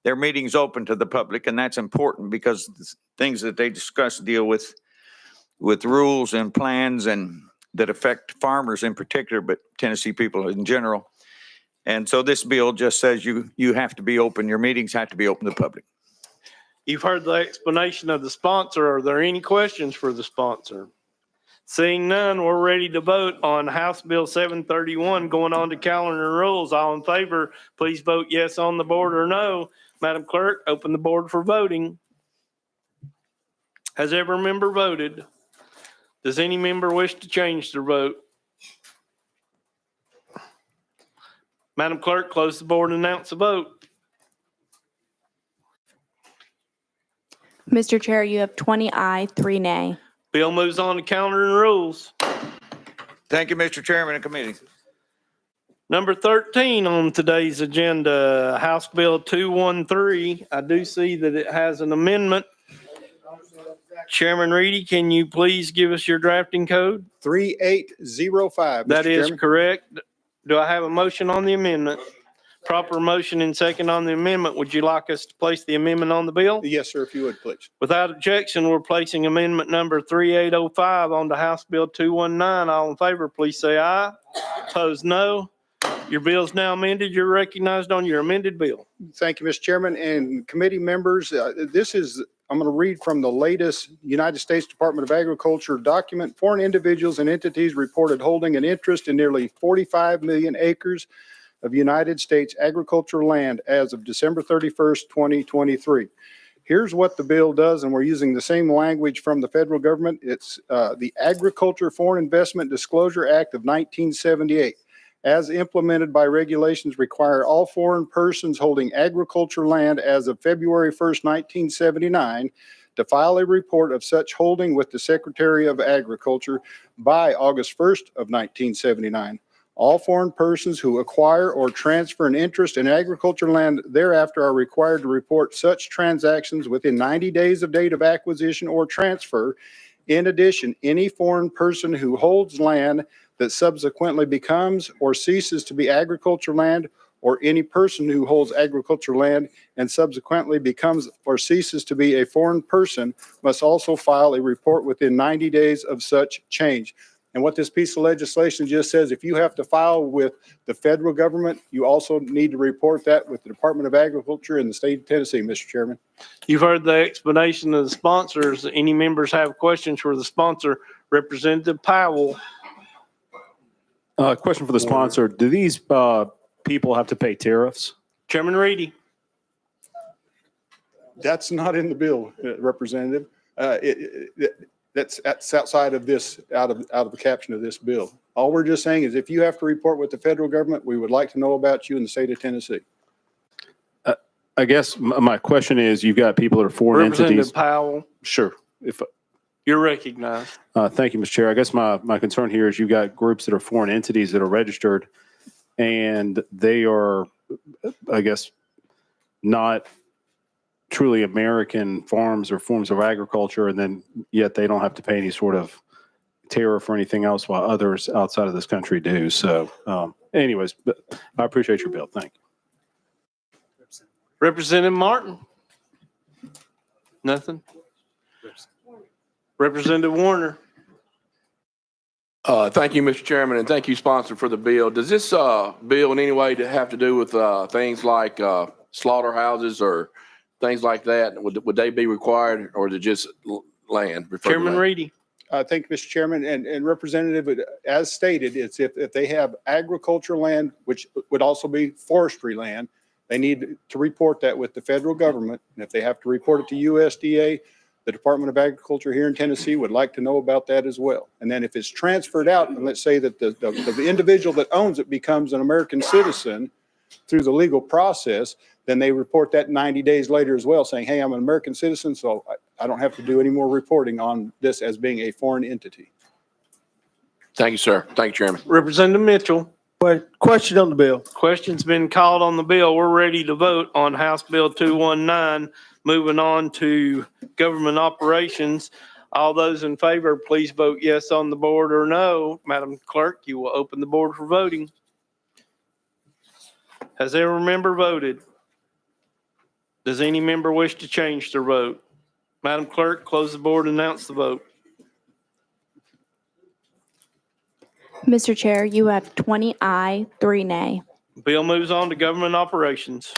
Q: their meetings open to the public. And that's important because the things that they discuss deal with rules and plans and that affect farmers in particular, but Tennessee people in general. And so this bill just says you have to be open, your meetings have to be open to the public.
A: You've heard the explanation of the sponsor. Are there any questions for the sponsor? Seeing none, we're ready to vote on House Bill 731 going on to calendar and rules. All in favor, please vote yes on the board or no. Madam Clerk, open the board for voting. Has every member voted? Does any member wish to change their vote? Madam Clerk, close the board and announce the vote.
B: Mr. Chair, you have 20 aye, 3 nay.
A: Bill moves on to calendar and rules.
Q: Thank you, Mr. Chairman and committee.
A: Number 13 on today's agenda, House Bill 213. I do see that it has an amendment. Chairman Reedy, can you please give us your drafting code?
F: 3805.
A: That
F: Mr.
A: is
F: Chairman.
A: correct. Do I have a motion on the amendment? Proper motion and second on the amendment. Would you like us to place the amendment on the bill?
F: Yes, sir, if you would, please.
A: Without objection, we're placing amendment number 3805 on to House Bill 219. All in favor, please say aye. Opposed, no. Your bill is now amended. You're recognized on your amended bill.
F: Thank you, Mr. Chairman and committee members. I'm going to read from the latest United States Department of Agriculture document. Foreign individuals and entities reported holding an interest in nearly 45 million acres of United States agricultural land as of December 31st, 2023. Here's what the bill does, and we're using the same language from the federal government. It's the Agriculture Foreign Investment Disclosure Act of 1978. As implemented by regulations, require all foreign persons holding agricultural land as of February 1st, 1979, to file a report of such holding with the Secretary of Agriculture by August 1st of 1979. All foreign persons who acquire or transfer an interest in agricultural land thereafter are required to report such transactions within 90 days of date of acquisition or transfer. In addition, any foreign person who holds land that subsequently becomes or ceases to be agricultural land, or any person who holds agricultural land and subsequently becomes or ceases to be a foreign person, must also file a report within 90 days of such change. And what this piece of legislation just says, if you have to file with the federal government, you also need to report that with the Department of Agriculture in the state of Tennessee, Mr. Chairman.
A: You've heard the explanation of the sponsors. Any members have questions for the sponsor? Representative Powell.
H: Question for the sponsor. Do these people have to pay tariffs?
A: Chairman Reedy.
F: That's not in the bill, Representative. That's outside of this, out of the caption of this bill. All we're just saying is if you have to report with the federal government, we would like to know about you in the state of Tennessee.
H: I guess my question is, you've got people that are foreign
A: Representative
H: entities.
A: Powell,
H: Sure. If
A: you're recognized.
H: Thank you, Mr. Chair. I guess my concern here is you've got groups that are foreign entities that are registered, and they are, I guess, not truly American farms or forms of agriculture, and then yet they don't have to pay any sort of tariff or anything else while others outside of this country do. So anyways, but I appreciate your bill. Thank you.
A: Representative Martin. Nothing. Representative Warner.
R: Thank you, Mr. Chairman, and thank you, sponsor, for the bill. Does this bill in any way have to do with things like slaughterhouses or things like that? Would they be required, or is it just land?
A: Chairman Reedy.
F: Thank you, Mr. Chairman, and Representative, as stated, it's if they have agricultural land, which would also be forestry land, they need to report that with the federal government. And if they have to report it to USDA, the Department of Agriculture here in Tennessee would like to know about that as well. And then if it's transferred out, and let's say that the individual that owns it becomes an American citizen through the legal process, then they report that 90 days later as well, saying, hey, I'm an American citizen, so I don't have to do any more reporting on this as being a foreign entity.
R: Thank you, sir. Thank you, Chairman.
A: Representative Mitchell. Question on the bill. Question's been called on the bill. We're ready to vote on House Bill 219. Moving on to government operations. All those in favor, please vote yes on the board or no. Madam Clerk, you will open the board for voting. Has every member voted? Does any member wish to change their vote? Madam Clerk, close the board and announce the vote.
B: Mr. Chair, you have 20 aye, 3 nay.
A: Bill moves on to government operations.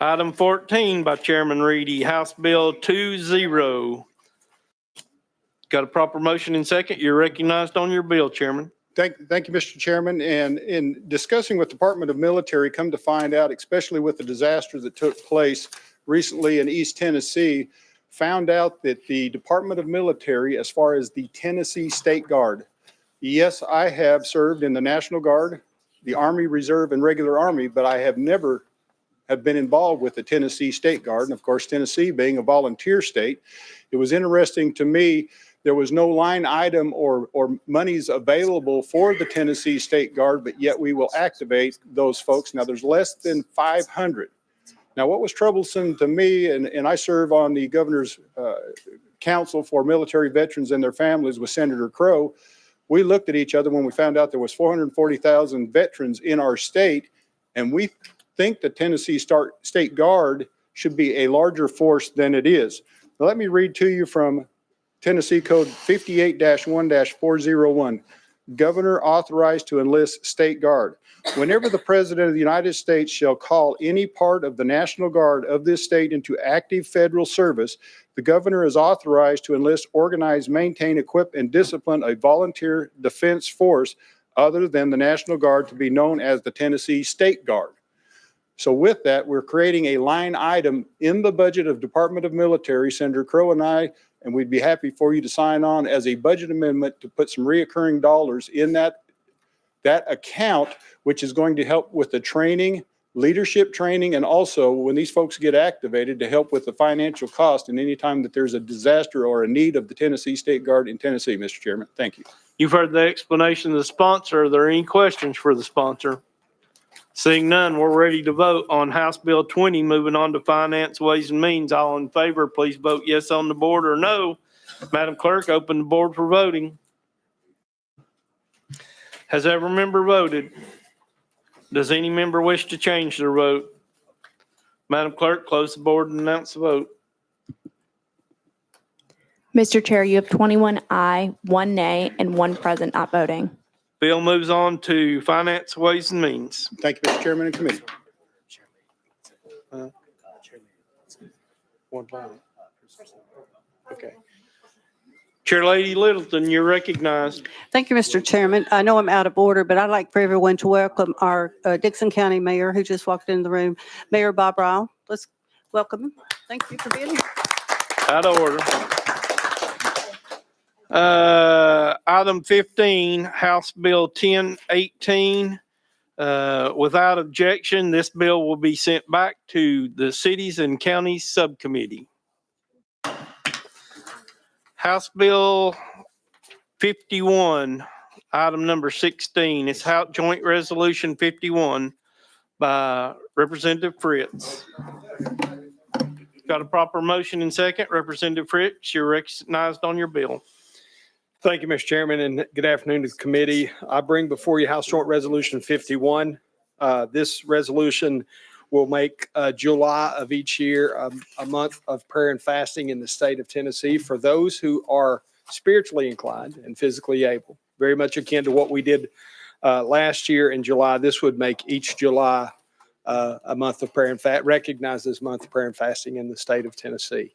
A: Item 14 by Chairman Reedy, House Bill 20. Got a proper motion and second. You're recognized on your bill, Chairman.
S: Thank you, Mr. Chairman. And in discussing with Department of Military, come to find out, especially with the disaster that took place recently in East Tennessee, found out that the Department of Military, as far as the Tennessee State Guard, yes, I have served in the National Guard, the Army Reserve, and regular Army, but I have never have been involved with the Tennessee State Guard. And of course, Tennessee being a volunteer state, it was interesting to me. There was no line item or monies available for the Tennessee State Guard, but yet we will activate those folks. Now, there's less than 500. Now, what was troublesome to me, and I serve on the Governor's Council for Military Veterans and their families with Senator Crow, we looked at each other when we found out there was 440,000 veterans in our state, and we think the Tennessee State Guard should be a larger force than it is. Now, let me read to you from Tennessee Code 58-1-401. Governor authorized to enlist State Guard. Whenever the President of the United States shall call any part of the National Guard of this state into active federal service, the governor is authorized to enlist, organize, maintain, equip, and discipline a volunteer defense force other than the National Guard to be known as the Tennessee State Guard. So with that, we're creating a line item in the budget of Department of Military, Senator Crow and I, and we'd be happy for you to sign on as a budget amendment to put some reoccurring dollars in that account, which is going to help with the training, leadership training, and also when these folks get activated to help with the financial cost and any time that there's a disaster or a need of the Tennessee State Guard in Tennessee, Mr. Chairman. Thank you.
A: You've heard the explanation of the sponsor. Are there any questions for the sponsor? Seeing none, we're ready to vote on House Bill 20, moving on to Finance, Ways and Means. All in favor, please vote yes on the board or no. Madam Clerk, open the board for voting. Has every member voted? Does any member wish to change their vote? Madam Clerk, close the board and announce the vote.
B: Mr. Chair, you have 21 aye, 1 nay, and 1 present not voting.
A: Bill moves on to Finance, Ways and Means.
S: Thank you, Mr. Chairman and Committee.
A: Okay. Chair Lady Littleton, you're recognized.
T: Thank you, Mr. Chairman. I know I'm out of order, but I'd like for everyone to welcome our Dixon County Mayor who just walked in the room, Mayor Bob Ryle. Let's welcome him. Thank you for being here.
A: Out of order. Item 15, House Bill 1018. Without objection, this bill will be sent back to the Cities and Counties Subcommittee. House Bill 51, item number 16. It's House Joint Resolution 51 by Representative Fritz. Got a proper motion and second. Representative Fritz, you're recognized on your bill.
U: Thank you, Mr. Chairman, and good afternoon to the committee. I bring before you House Joint Resolution 51. This resolution will make July of each year a month of prayer and fasting in the state of Tennessee for those who are spiritually inclined and physically able. Very much akin to what we did last year in July. This would make each July a month of prayer and fast, recognize this month of prayer and fasting in the state of Tennessee.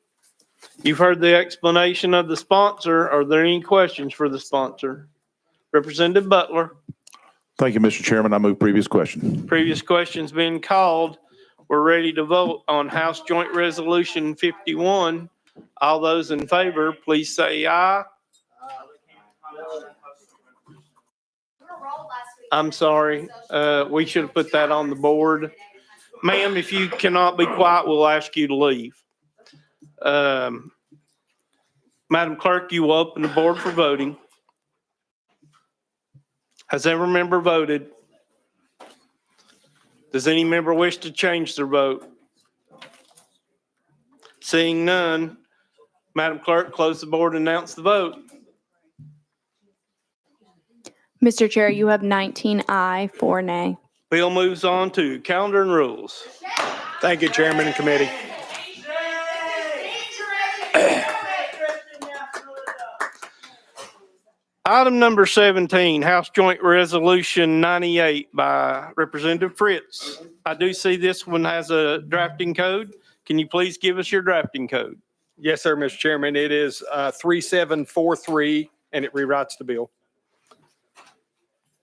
A: You've heard the explanation of the sponsor. Are there any questions for the sponsor? Representative Butler.
O: Thank you, Mr. Chairman. I move previous question.
A: Previous question's been called. We're ready to vote on House Joint Resolution 51. All those in favor, please say aye. I'm sorry. We should have put that on the board. Ma'am, if you cannot be quiet, we'll ask you to leave. Madam Clerk, you will open the board for voting. Has every member voted? Does any member wish to change their vote? Seeing none, Madam Clerk, close the board and announce the vote.
B: Mr. Chair, you have 19 aye, 4 nay.
A: Bill moves on to calendar and rules.
U: Thank you, Chairman and committee.
A: Item number 17, House Joint Resolution 98 by Representative Fritz. I do see this one has a drafting code. Can you please give us your drafting code?
U: Yes, sir, Mr. Chairman. It is 3743, and it rewrites the bill.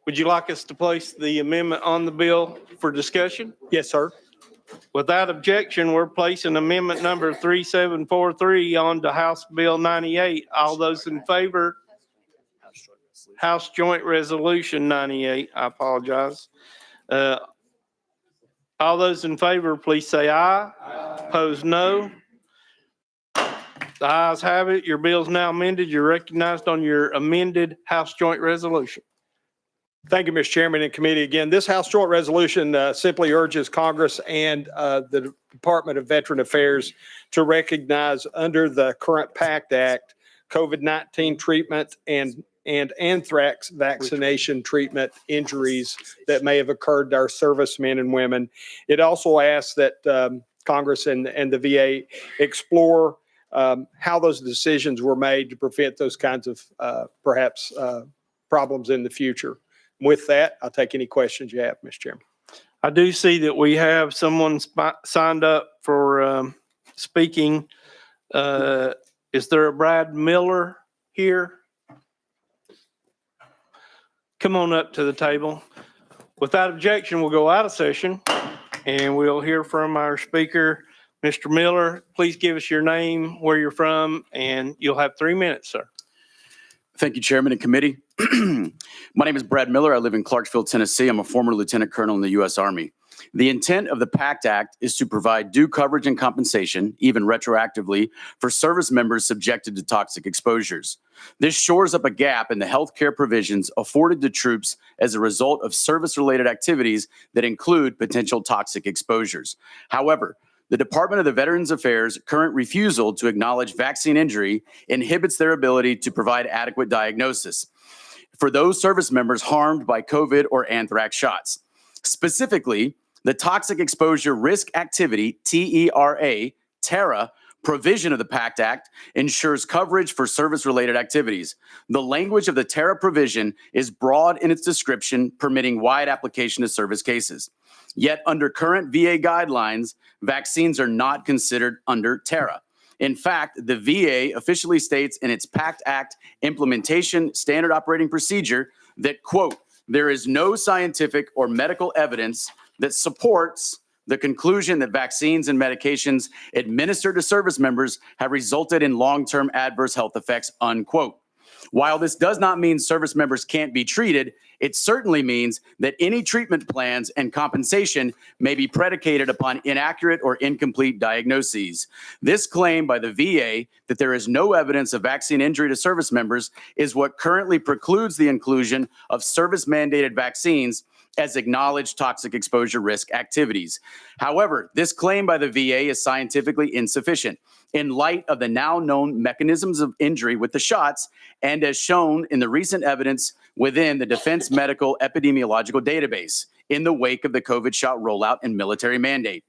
A: Would you like us to place the amendment on the bill for discussion?
U: Yes, sir.
A: Without objection, we're placing amendment number 3743 on to House Bill 98. All those in favor? House Joint Resolution 98, I apologize. All those in favor, please say aye. Opposed, no. The ayes have it. Your bill is now amended. You're recognized on your amended House Joint Resolution.
U: Thank you, Mr. Chairman and committee. Again, this House Joint Resolution simply urges Congress and the Department of Veteran Affairs to recognize under the current PACT Act, COVID-19 treatment and anthrax vaccination treatment injuries that may have occurred to our servicemen and women. It also asks that Congress and the VA explore how those decisions were made to prevent those kinds of perhaps problems in the future. With that, I'll take any questions you have, Mr. Chairman.
A: I do see that we have someone signed up for speaking. Is there a Brad Miller here? Come on up to the table. Without objection, we'll go out of session and we'll hear from our speaker, Mr. Miller. Please give us your name, where you're from, and you'll have 3 minutes, sir.
D: Thank you, Chairman and committee. My name is Brad Miller. I live in Clarksville, Tennessee. I'm a former lieutenant colonel in the U.S. Army. The intent of the PACT Act is to provide due coverage and compensation, even retroactively, for service members subjected to toxic exposures. This shores up a gap in the health care provisions afforded to troops as a result of service-related activities that include potential toxic exposures. However, the Department of the Veterans Affairs' current refusal to acknowledge vaccine injury inhibits their ability to provide adequate diagnosis for those service members harmed by COVID or anthrax shots. Specifically, the Toxic Exposure Risk Activity, TERA, provision of the PACT Act ensures coverage for service-related activities. The language of the TERA provision is broad in its description, permitting wide application to service cases. Yet under current VA guidelines, vaccines are not considered under TERA. In fact, the VA officially states in its PACT Act implementation standard operating procedure that, quote, there is no scientific or medical evidence that supports the conclusion that vaccines and medications administered to service members have resulted in long-term adverse health effects, unquote. While this does not mean service members can't be treated, it certainly means that any treatment plans and compensation may be predicated upon inaccurate or incomplete diagnoses. This claim by the VA that there is no evidence of vaccine injury to service members is what currently precludes the inclusion of service-mandated vaccines as acknowledged toxic exposure risk activities. However, this claim by the VA is scientifically insufficient in light of the now known mechanisms of injury with the shots and as shown in the recent evidence within the Defense Medical Epidemiological Database in the wake of the COVID shot rollout and military mandate.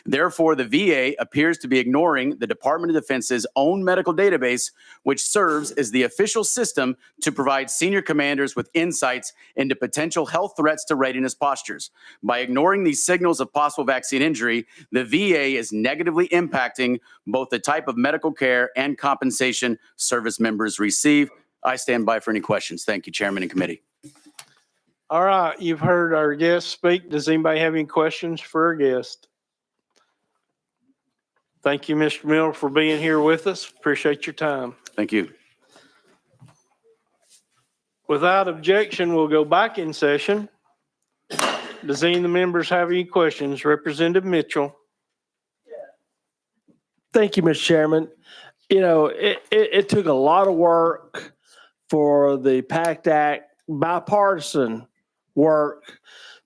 D: Therefore, the VA appears to be ignoring the Department of Defense's own medical database, which serves as the official system to provide senior commanders with insights into potential health threats to readiness postures. By ignoring these signals of possible vaccine injury, the VA is negatively impacting both the type of medical care and compensation service members receive. I stand by for any questions. Thank you, Chairman and committee.
A: All right, you've heard our guest speak. Does anybody have any questions for our guest? Thank you, Mr. Miller, for being here with us. Appreciate your time.
D: Thank you.
A: Without objection, we'll go back in session. Does any of the members have any questions? Representative Mitchell.
V: Thank you, Mr. Chairman. You know, it took a lot of work for the PACT Act
I: bipartisan work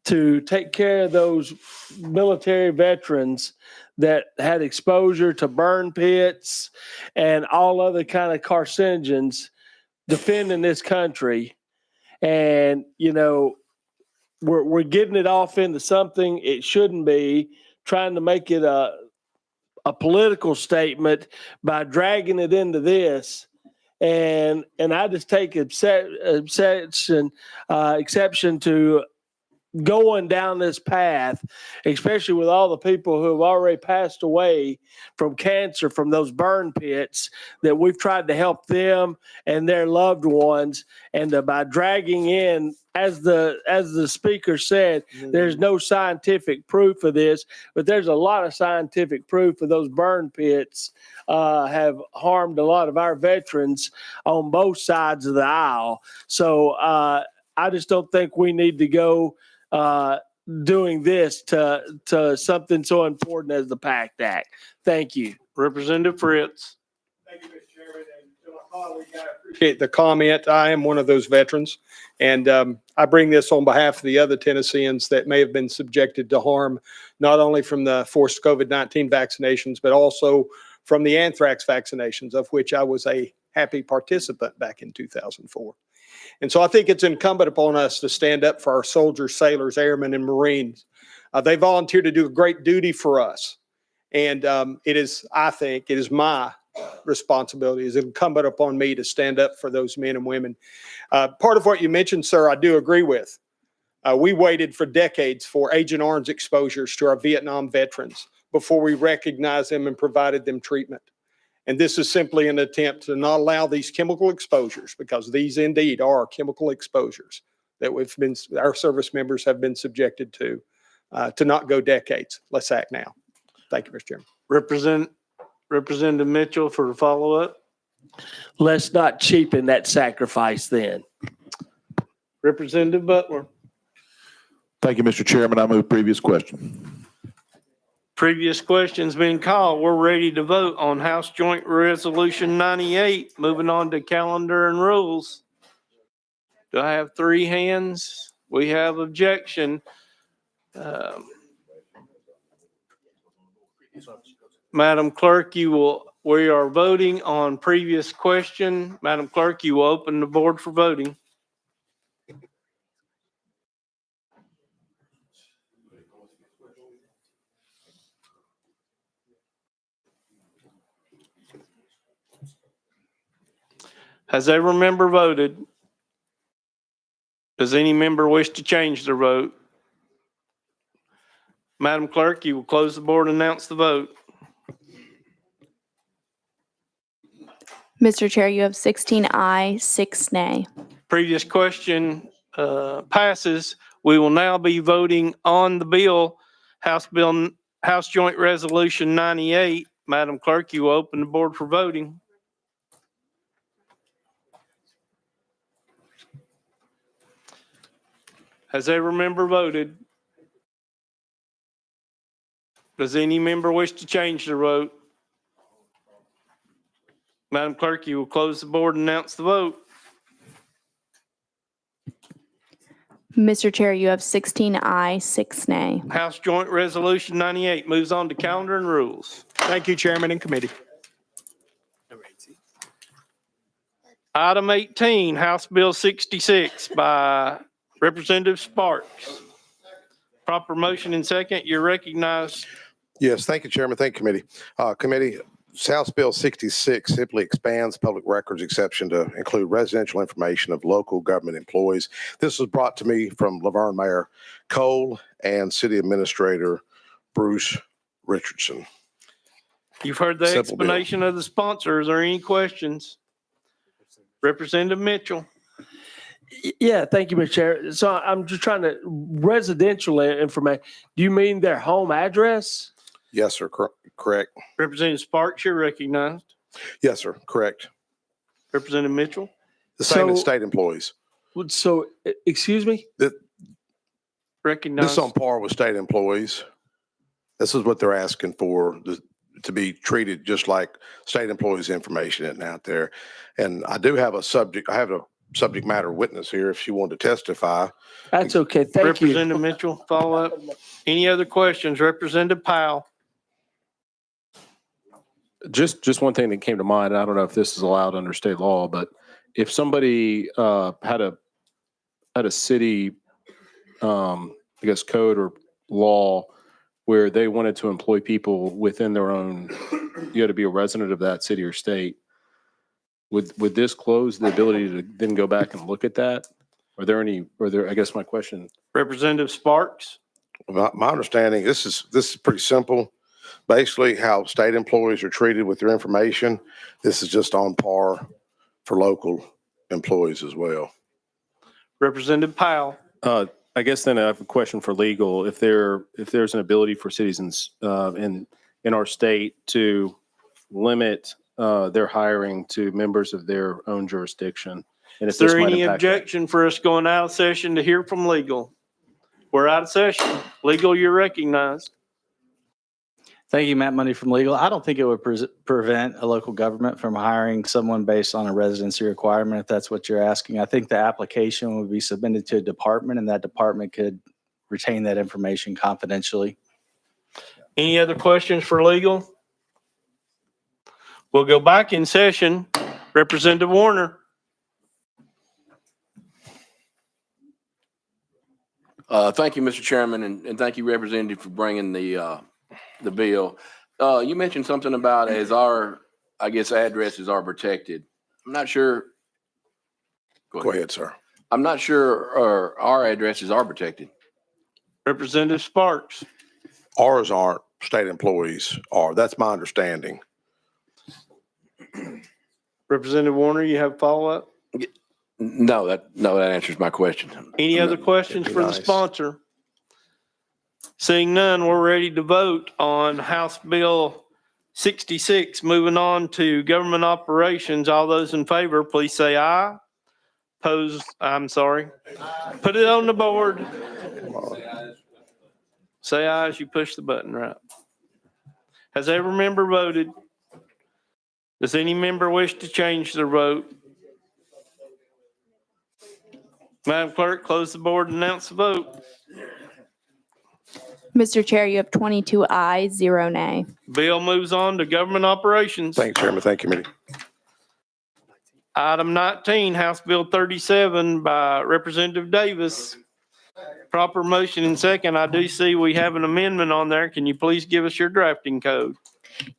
I: to take care of those military veterans that had exposure to burn pits and all other kind of carcinogens defending this country. And, you know, we're getting it off into something it shouldn't be, trying to make it a political statement by dragging it into this. And I just take exception to going down this path, especially with all the people who have already passed away from cancer from those burn pits, that we've tried to help them and their loved ones. And by dragging in, as the speaker said, there's no scientific proof of this, but there's a lot of scientific proof of those burn pits have harmed a lot of our veterans on both sides of the aisle. So I just don't think we need to go doing this to something so important as the PACT Act. Thank you.
A: Representative Fritz.
U: Thank you, Mr. Chairman. And to my colleague, I appreciate the comment. I am one of those veterans. And I bring this on behalf of the other Tennesseans that may have been subjected to harm, not only from the forced COVID-19 vaccinations, but also from the anthrax vaccinations, of which I was a happy participant back in 2004. And so I think it's incumbent upon us to stand up for our soldiers, sailors, airmen, and Marines. They volunteer to do a great duty for us. And I think it is my responsibility, is incumbent upon me to stand up for those men and women. Part of what you mentioned, sir, I do agree with. We waited for decades for Agent Orange exposures to our Vietnam veterans before we recognized them and provided them treatment. And this is simply an attempt to not allow these chemical exposures, because these indeed are chemical exposures that our service members have been subjected to not go decades. Let's act now. Thank you, Mr. Chairman.
A: Representative Mitchell for the follow-up.
I: Let's not cheapen that sacrifice then.
A: Representative Butler.
O: Thank you, Mr. Chairman. I move previous question.
A: Previous question's been called. We're ready to vote on House Joint Resolution 98. Moving on to calendar and rules. Do I have three hands? We have objection. Madam Clerk, we are voting on previous question. Madam Clerk, you will open the board for voting. Has every member voted? Does any member wish to change their vote? Madam Clerk, you will close the board and announce the vote.
B: Mr. Chair, you have 16 aye, 6 nay.
A: Previous question passes. We will now be voting on the bill, House Joint Resolution 98. Madam Clerk, you will open the board for voting. Has every member voted? Does any member wish to change their vote? Madam Clerk, you will close the board and announce the vote.
B: Mr. Chair, you have 16 aye, 6 nay.
A: House Joint Resolution 98 moves on to calendar and rules.
U: Thank you, Chairman and committee.
A: Item 18, House Bill 66 by Representative Sparks. Proper motion and second. You're recognized.
V: Yes, thank you, Chairman. Thank you, committee. Committee, House Bill 66 simply expands public records exception to include residential information of local government employees. This was brought to me from Laverne Mayor Cole and City Administrator Bruce Richardson.
A: You've heard the
V: Simple bill.
A: explanation of the sponsor. Is there any questions? Representative Mitchell.
I: Yeah, thank you, Mr. Chair. So I'm just trying to, residential information, do you mean their home address?
V: Yes, sir. Correct.
A: Representative Sparks, you're recognized.
V: Yes, sir. Correct.
A: Representative Mitchell.
V: The same as
I: So-
V: state employees.
I: So, excuse me?
V: This
A: Recognized.
V: is on par with state employees. This is what they're asking for, to be treated just like state employees' information isn't out there. And I do have a subject, I have a subject matter witness here if she wanted to testify.
I: That's okay. Thank you.
A: Representative Mitchell, follow up. Any other questions? Representative Powell?
H: Just one thing that came to mind. I don't know if this is allowed under state law, but if somebody had a city, I guess, code or law where they wanted to employ people within their own, you had to be a resident of that city or state. Would this close the ability to then go back and look at that? I guess my question.
A: Representative Sparks?
V: My understanding, this is pretty simple. Basically, how state employees are treated with their information, this is just on par for local employees as well.
A: Representative Powell?
H: I guess then I have a question for legal. If there's an ability for citizens in our state to limit their hiring to members of their own jurisdiction. And if
A: Is there
H: this might
A: any
H: impact that.
A: objection for us going out of session to hear from legal? We're out of session. Legal, you're recognized.
G: Thank you, Matt Money from Legal. I don't think it would prevent a local government from hiring someone based on a residency requirement, if that's what you're asking. I think the application would be submitted to a department, and that department could retain that information confidentially.
A: Any other questions for legal? We'll go back in session. Representative Warner?
R: Thank you, Mr. Chairman, and thank you, Representative, for bringing the bill. You mentioned something about as our, I guess, addresses are protected. I'm not sure.
V: Go ahead, sir.
R: I'm not sure our addresses are protected.
A: Representative Sparks?
V: Ours aren't, state employees are. That's my understanding.
A: Representative Warner, you have follow-up?
R: No, that answers my question.
A: Any other questions for the sponsor? Seeing none, we're ready to vote on House Bill 66. Moving on to government operations. All those in favor, please say aye. Put it on the board. Say aye as you push the button, right? Has every member voted? Does any member wish to change their vote? Madam Clerk, close the board and announce the vote.
B: Mr. Chair, you have 22 ayes, 0 nay.
A: Bill moves on to government operations.
V: Thank you, Chairman. Thank you, committee.
A: Item 19, House Bill 37 by Representative Davis. Proper motion and second. I do see we have an amendment on there. Can you please give us your drafting code?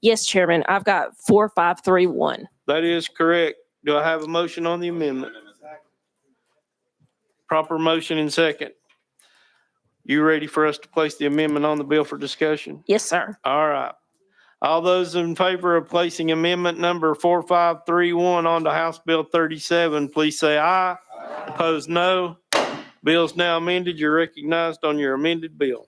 J: Yes, Chairman. I've got 4531.
A: That is correct. Do I have a motion on the amendment? Proper motion and second. You ready for us to place the amendment on the bill for discussion?
J: Yes, sir.
A: All right. All those in favor of placing amendment number 4531 onto House Bill 37, please say aye. Opposed, no. Bill's now amended. You're recognized on your amended bill.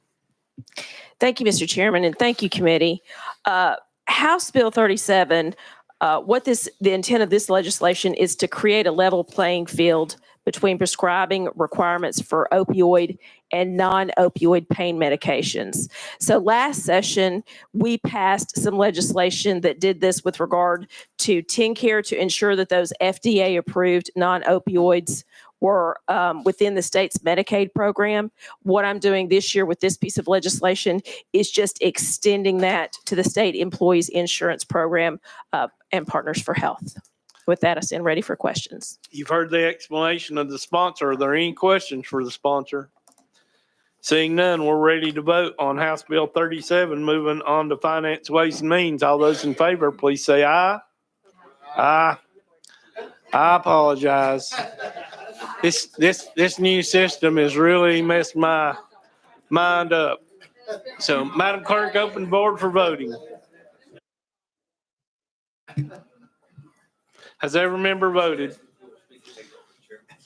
J: Thank you, Mr. Chairman, and thank you, committee. House Bill 37, the intent of this legislation is to create a level playing field between prescribing requirements for opioid and non-opioid pain medications. So last session, we passed some legislation that did this with regard to TennCare to ensure that those FDA-approved non-opioids were within the state's Medicaid program. What I'm doing this year with this piece of legislation is just extending that to the state employees insurance program and Partners for Health. With that, I stand ready for questions.
A: You've heard the explanation of the sponsor. Are there any questions for the sponsor? Seeing none, we're ready to vote on House Bill 37. Moving on to Finance, Ways and Means. All those in favor, please say aye. Aye. I apologize. This new system has really messed my mind up. So, Madam Clerk, open the board for voting. Has every member voted?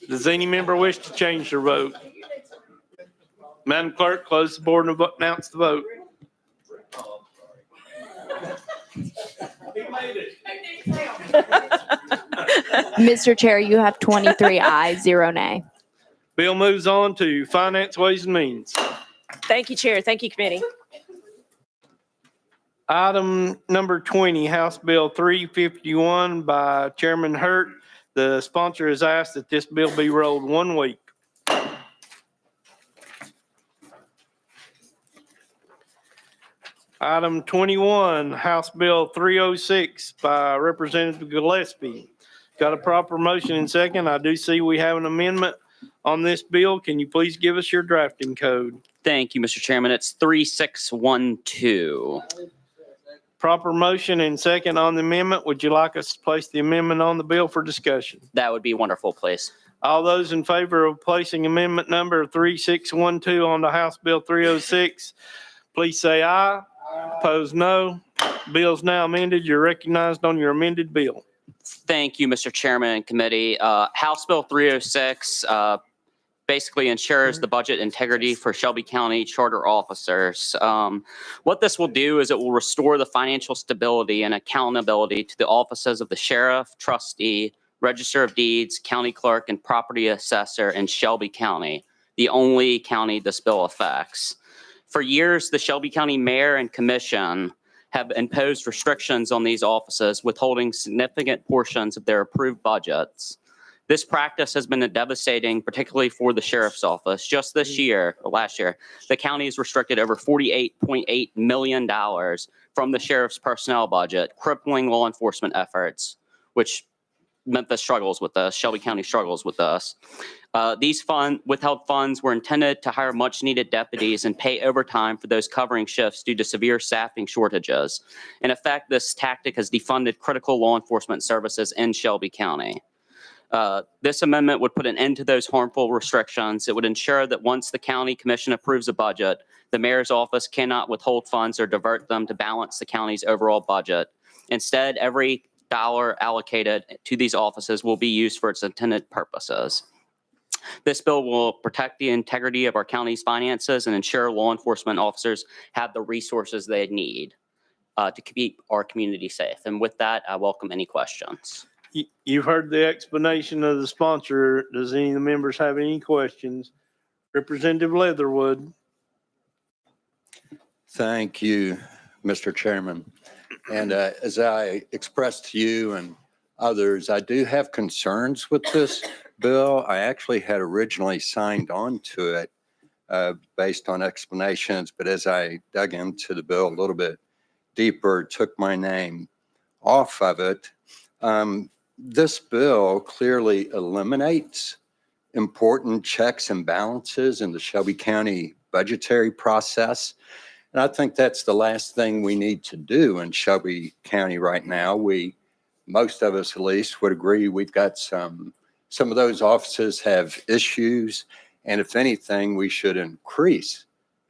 A: Does any member wish to change their vote? Madam Clerk, close the board and announce the vote.
B: Mr. Chair, you have 23 ayes, 0 nay.
A: Bill moves on to Finance, Ways and Means.
J: Thank you, Chair. Thank you, committee. Item
A: number 20, House Bill 351 by Chairman Hurt. The sponsor has asked that this bill be rolled 1 week. Item 21, House Bill 306 by Representative Gillespie. Got a proper motion and second. I do see we have an amendment on this bill. Can you please give us your drafting code?
K: Thank you, Mr. Chairman. It's 3612.
A: Proper motion and second on the amendment. Would you like us to place the amendment on the bill for discussion?
K: That would be wonderful, please.
A: All those in favor of placing amendment number 3612 on the House Bill 306, please say aye. Opposed, no. Bill's now amended. You're recognized on your amended bill.
K: Thank you, Mr. Chairman and committee. House Bill 306 basically ensures the budget integrity for Shelby County charter officers. What this will do is it will restore the financial stability and accountability to the offices of the sheriff, trustee, register of deeds, county clerk, and property assessor in Shelby County, the only county this bill affects. For years, the Shelby County Mayor and Commission have imposed restrictions on these offices, withholding significant portions of their approved budgets. This practice has been devastating, particularly for the sheriff's office. Just this year, or last year, the county has restricted over $48.8 million from the sheriff's personnel budget, crippling law enforcement efforts, which Memphis struggles with this, Shelby County struggles with this. These withheld funds were intended to hire much needed deputies and pay overtime for those covering shifts due to severe staffing shortages. In effect, this tactic has defunded critical law enforcement services in Shelby County. This amendment would put an end to those harmful restrictions. It would ensure that once the county commission approves a budget, the mayor's office cannot withhold funds or divert them to balance the county's overall budget. Instead, every dollar allocated to these offices will be used for its intended purposes. This bill will protect the integrity of our county's finances and ensure law enforcement officers have the resources they need to keep our community safe. And with that, I welcome any questions.
A: You've heard the explanation of the sponsor. Does any of the members have any questions? Representative Leatherwood.
L: Thank you, Mr. Chairman. And as I expressed to you and others, I do have concerns with this bill. I actually had originally signed on to it based on explanations, but as I dug into the bill a little bit deeper, took my name off of it. This bill clearly eliminates important checks and balances in the Shelby County budgetary process. And I think that's the last thing we need to do in Shelby County right now. Most of us at least would agree we've got some of those offices have issues. And if anything, we should increase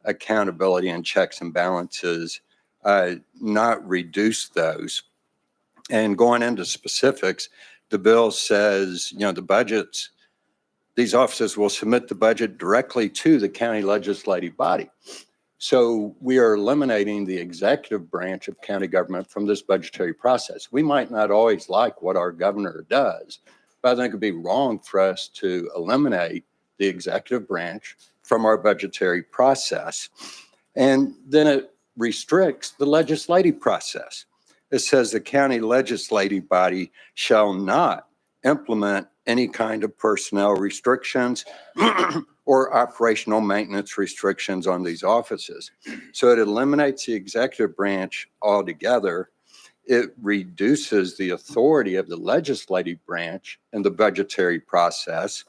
L: accountability and checks and balances, not reduce those. And going into specifics, the bill says, the budgets, these offices will submit the budget directly to the county legislative body. So we are eliminating the executive branch of county government from this budgetary process. We might not always like what our governor does, but I think it'd be wrong for us to eliminate the executive branch from our budgetary process. And then it restricts the legislative process. It says the county legislative body shall not implement any kind of personnel restrictions or operational maintenance restrictions on these offices. So it eliminates the executive branch altogether. It reduces the authority of the legislative branch in the budgetary process.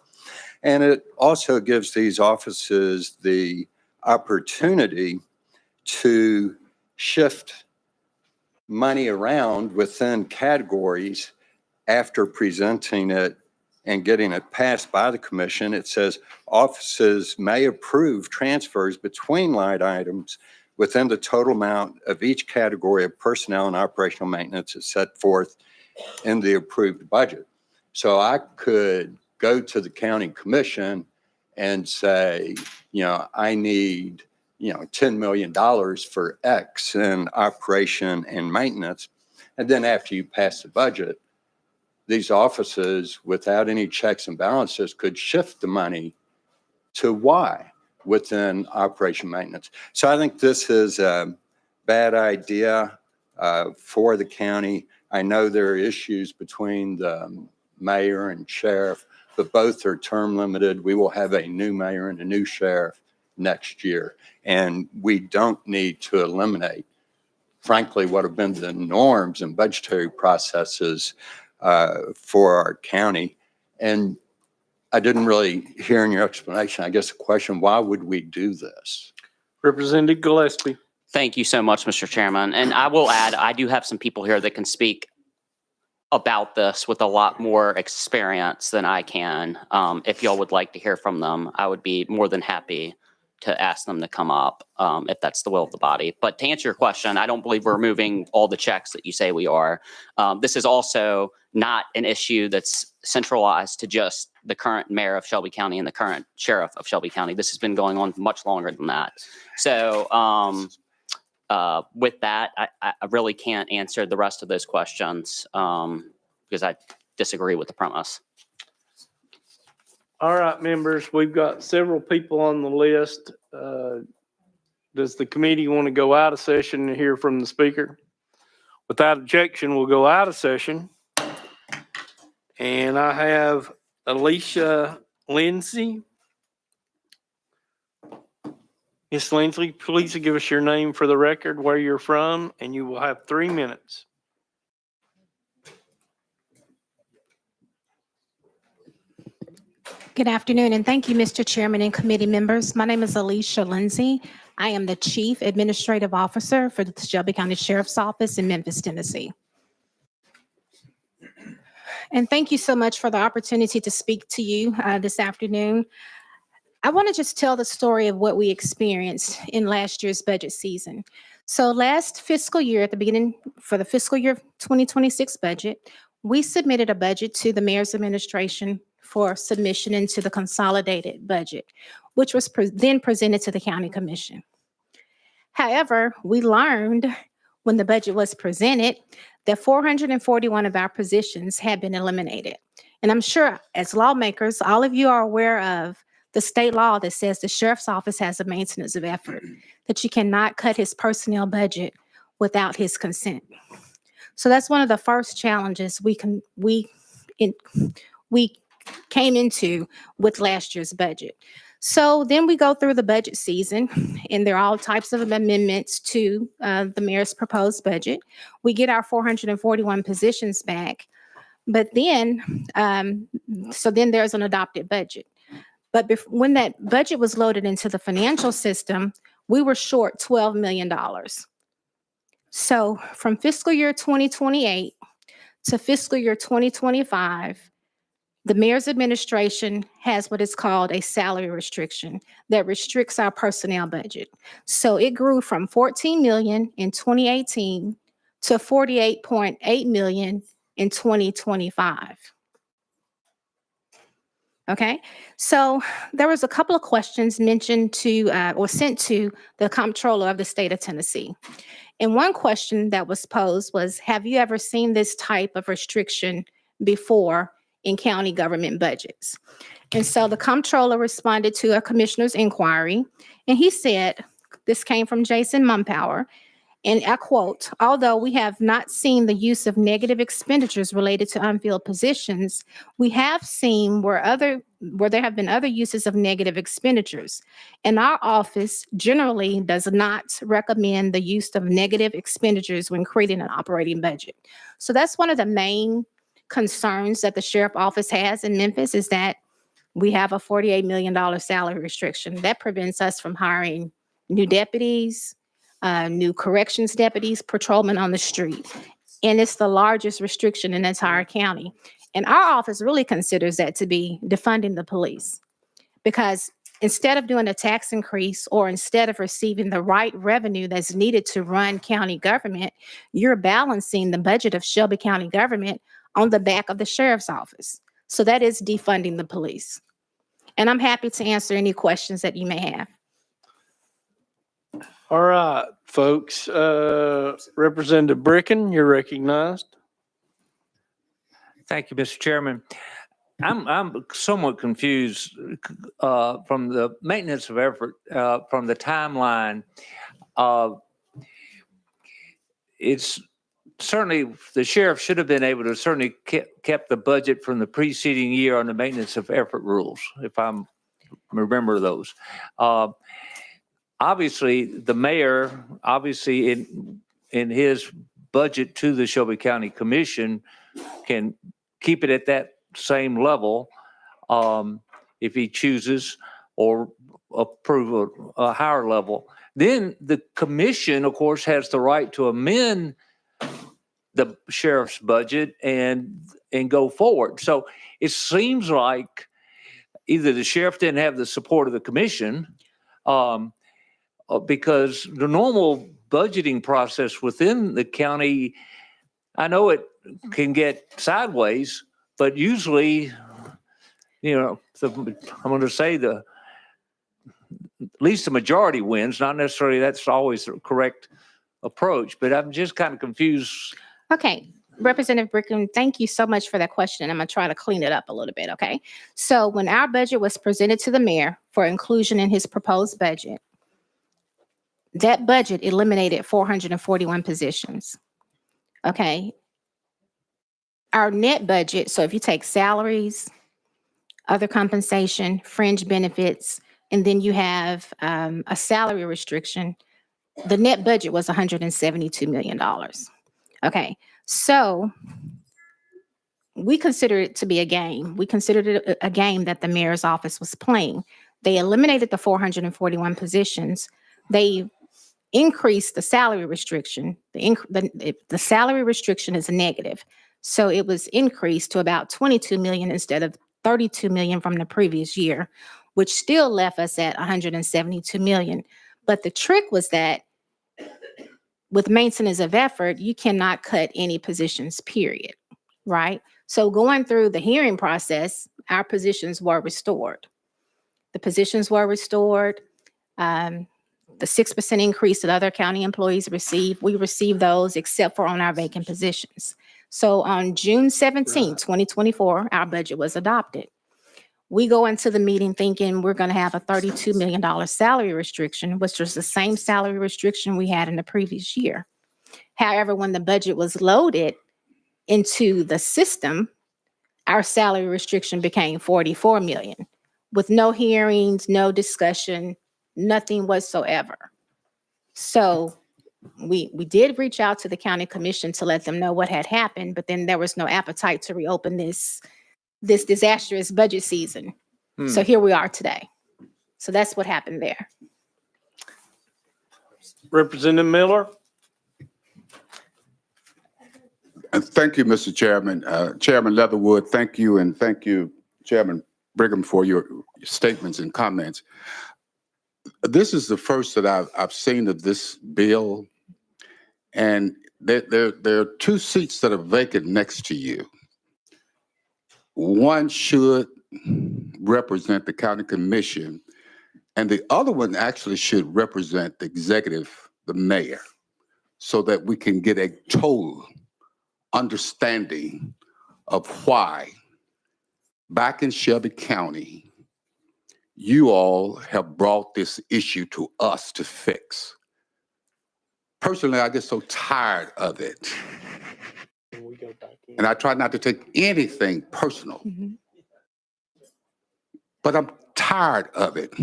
L: And it also gives these offices the opportunity to shift money around within categories after presenting it and getting it passed by the commission. It says offices may approve transfers between line items within the total amount of each category of personnel and operational maintenance is set forth in the approved budget. So I could go to the county commission and say, I need, $10 million for X in operation and maintenance. And then after you pass the budget, these offices, without any checks and balances, could shift the money to Y within operation maintenance. So I think this is a bad idea for the county. I know there are issues between the mayor and sheriff, but both are term limited. We will have a new mayor and a new sheriff next year. And we don't need to eliminate, frankly, what have been the norms and budgetary processes for our county. And I didn't really hear in your explanation, I guess, the question, why would we do this?
A: Representative Gillespie.
K: Thank you so much, Mr. Chairman. And I will add, I do have some people here that can speak about this with a lot more experience than I can. If y'all would like to hear from them, I would be more than happy to ask them to come up if that's the will of the body. But to answer your question, I don't believe we're moving all the checks that you say we are. This is also not an issue that's centralized to just the current mayor of Shelby County and the current sheriff of Shelby County. This has been going on much longer than that. So with that, I really can't answer the rest of those questions because I disagree with the premise.
A: All right, members, we've got several people on the list. Does the committee want to go out of session and hear from the speaker? Without objection, we'll go out of session. And I have Alicia Lindsay. Ms. Lindsay, please give us your name for the record, where you're from, and you will have 3 minutes.
E: Good afternoon, and thank you, Mr. Chairman and committee members. My name is Alicia Lindsay. I am the Chief Administrative Officer for the Shelby County Sheriff's Office in Memphis, Tennessee. And thank you so much for the opportunity to speak to you this afternoon. I want to just tell the story of what we experienced in last year's budget season. So last fiscal year, at the beginning, for the fiscal year 2026 budget, we submitted a budget to the mayor's administration for submission into the consolidated budget, which was then presented to the county commission. However, we learned when the budget was presented that 441 of our positions had been eliminated. And I'm sure as lawmakers, all of you are aware of the state law that says the sheriff's office has a maintenance of effort, that you cannot cut his personnel budget without his consent. So that's one of the first challenges we came into with last year's budget. So then we go through the budget season, and there are all types of amendments to the mayor's proposed budget. We get our 441 positions back, but then, so then there's an adopted budget. But when that budget was loaded into the financial system, we were short $12 million. So from fiscal year 2028 to fiscal year 2025, the mayor's administration has what is called a salary restriction that restricts our personnel budget. So it grew from $14 million in 2018 to $48.8 million in 2025. Okay, so there was a couple of questions mentioned to or sent to the comptroller of the state of Tennessee. And one question that was posed was, have you ever seen this type of restriction before in county government budgets? And so the comptroller responded to a commissioner's inquiry, and he said, this came from Jason Mumpower, and I quote, although we have not seen the use of negative expenditures related to unfilled positions, we have seen where there have been other uses of negative expenditures. And our office generally does not recommend the use of negative expenditures when creating an operating budget. So that's one of the main concerns that the sheriff office has in Memphis, is that we have a $48 million salary restriction that prevents us from hiring new deputies, new corrections deputies, patrolmen on the street. And it's the largest restriction in the entire county. And our office really considers that to be defunding the police, because instead of doing a tax increase or instead of receiving the right revenue that's needed to run county government, you're balancing the budget of Shelby County government on the back of the sheriff's office. So that is defunding the police. And I'm happy to answer any questions that you may have.
A: All right, folks. Representative Bricken, you're recognized.
M: Thank you, Mr. Chairman. I'm somewhat confused from the maintenance of effort, from the timeline. It's certainly the sheriff should have been able to certainly kept the budget from the preceding year on the maintenance of effort rules, if I'm remember those. Obviously, the mayor, obviously in his budget to the Shelby County Commission can keep it at that same level if he chooses, or approve a higher level. Then the commission, of course, has the right to amend the sheriff's budget and go forward. So it seems like either the sheriff didn't have the support of the commission, because the normal budgeting process within the county, I know it can get sideways, but usually, I'm going to say at least the majority wins. Not necessarily that's always the correct approach, but I'm just kind of confused.
E: Okay, Representative Brickman, thank you so much for that question. I'm gonna try to clean it up a little bit, okay? So when our budget was presented to the mayor for inclusion in his proposed budget, that budget eliminated 441 positions, okay? Our net budget, so if you take salaries, other compensation, fringe benefits, and then you have a salary restriction, the net budget was $172 million. Okay, so we consider it to be a game. We considered it a game that the mayor's office was playing. They eliminated the 441 positions. They increased the salary restriction. The salary restriction is a negative. So it was increased to about 22 million instead of 32 million from the previous year, which still left us at 172 million. But the trick was that with maintenance of effort, you cannot cut any positions, period, right? So going through the hearing process, our positions were restored. The positions were restored. The 6% increase that other county employees received, we received those except for on our vacant positions. So on June 17, 2024, our budget was adopted. We go into the meeting thinking we're going to have a $32 million salary restriction, which was the same salary restriction we had in the previous year. However, when the budget was loaded into the system, our salary restriction became 44 million with no hearings, no discussion, nothing whatsoever. So we did reach out to the county commission to let them know what had happened, but then there was no appetite to reopen this disastrous budget season. So here we are today. So that's what happened there.
A: Representative Miller.
C: Thank you, Mr. Chairman. Chairman Leatherwood, thank you, and thank you, Chairman Brigham, for your statements and comments. This is the first that I've seen of this bill, and there are two seats that are vacant next to you. One should represent the county commission, and the other one actually should represent the executive, the mayor, so that we can get a total understanding of why back in Shelby County, you all have brought this issue to us to fix. Personally, I get so tired of it. And I try not to take anything personal. But I'm tired of it,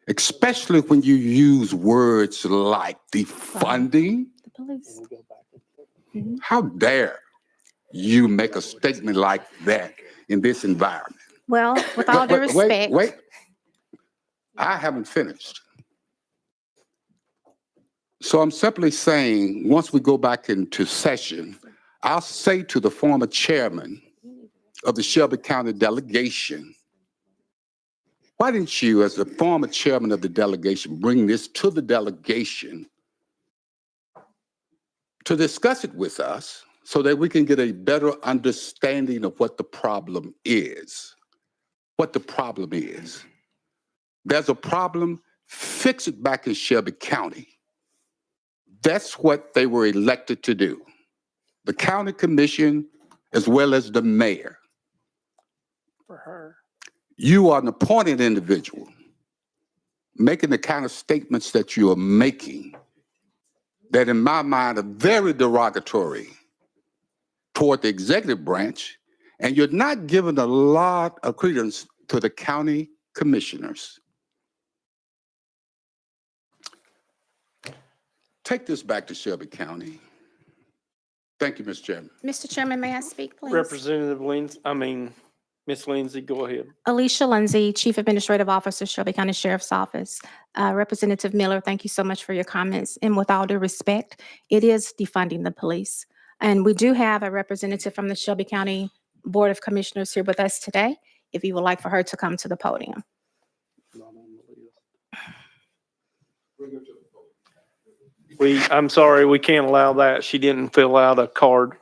C: especially when you use words like defunding. How dare you make a statement like that in this environment?
E: Well, with all due respect.
C: Wait. I haven't finished. So I'm simply saying, once we go back into session, I'll say to the former chairman of the Shelby County delegation, why didn't you, as the former chairman of the delegation, bring this to the delegation to discuss it with us so that we can get a better understanding of what the problem is? What the problem is. There's a problem, fix it back in Shelby County. That's what they were elected to do. The county commission, as well as the mayor.
A: For her.
C: You are an appointed individual, making the kind of statements that you are making that in my mind are very derogatory toward the executive branch, and you're not giving a lot of credence to the county commissioners. Take this back to Shelby County. Thank you, Mr. Chairman.
E: Mr. Chairman, may I speak, please?
A: Representative Ms. Lindsay, go ahead.
E: Alicia Lindsay, Chief Administrative Officer, Shelby County Sheriff's Office. Representative Miller, thank you so much for your comments. And with all due respect, it is defunding the police. And we do have a representative from the Shelby County Board of Commissioners here with us today, if you would like for her to come to the podium.
A: I'm sorry, we can't allow that. She didn't fill out a card.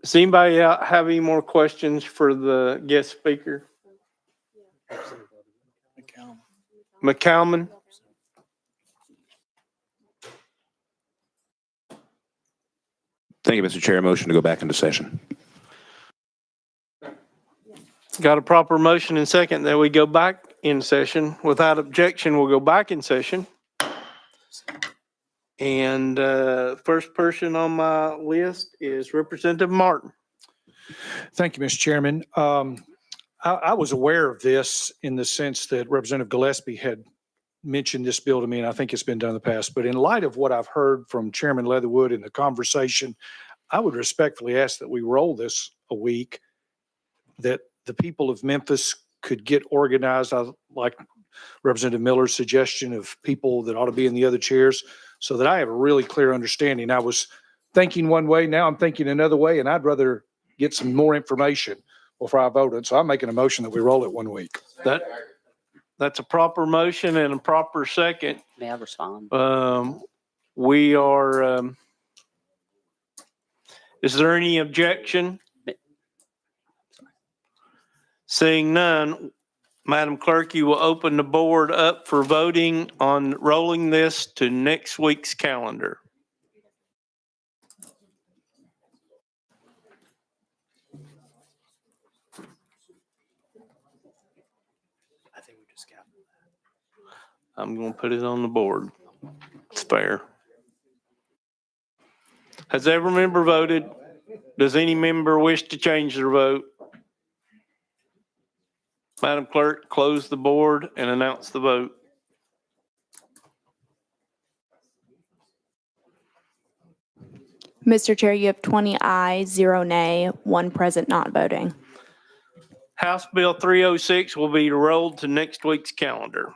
A: Does anybody have any more questions for the guest speaker? McCalman?
N: Thank you, Mr. Chair. Motion to go back into session.
A: Got a proper motion and second that we go back in session. Without objection, we'll go back in session. And first person on my list is Representative Martin.
P: Thank you, Mr. Chairman. I was aware of this in the sense that Representative Gillespie had mentioned this bill to me, and I think it's been done in the past. But in light of what I've heard from Chairman Leatherwood in the conversation, I would respectfully ask that we roll this a week, that the people of Memphis could get organized. I like Representative Miller's suggestion of people that ought to be in the other chairs so that I have a really clear understanding. I was thinking one way, now I'm thinking another way, and I'd rather get some more information before I vote it. So I'm making a motion that we roll it 1 week.
A: That's a proper motion and a proper second.
K: May I respond?
A: We are, is there any objection? Seeing none, Madam Clerk, you will open the board up for voting on rolling this to next week's calendar. I'm going to put it on the board. It's fair. Has every member voted? Does any member wish to change their vote? Madam Clerk, close the board and announce the vote.
B: Mr. Chair, you have 20 ayes, 0 nay, 1 present not voting.
A: House Bill 306 will be rolled to next week's calendar.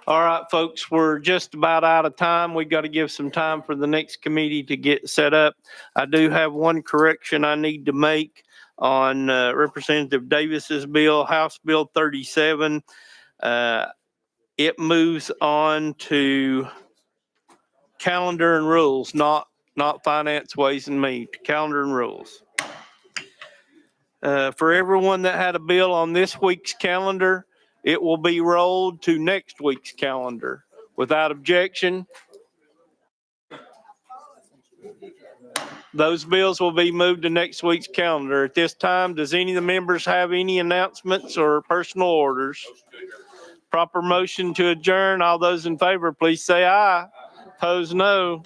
A: All right, folks, we're just about out of time. We've got to give some time for the next committee to get set up. I do have one correction I need to make on Representative Davis's bill, House Bill 37. It moves on to calendar and rules, not finance, ways and means, calendar and rules. For everyone that had a bill on this week's calendar, it will be rolled to next week's calendar. Without objection, those bills will be moved to next week's calendar. At this time, does any of the members have any announcements or personal orders? Proper motion to adjourn. All those in favor, please say aye. Opposed, no.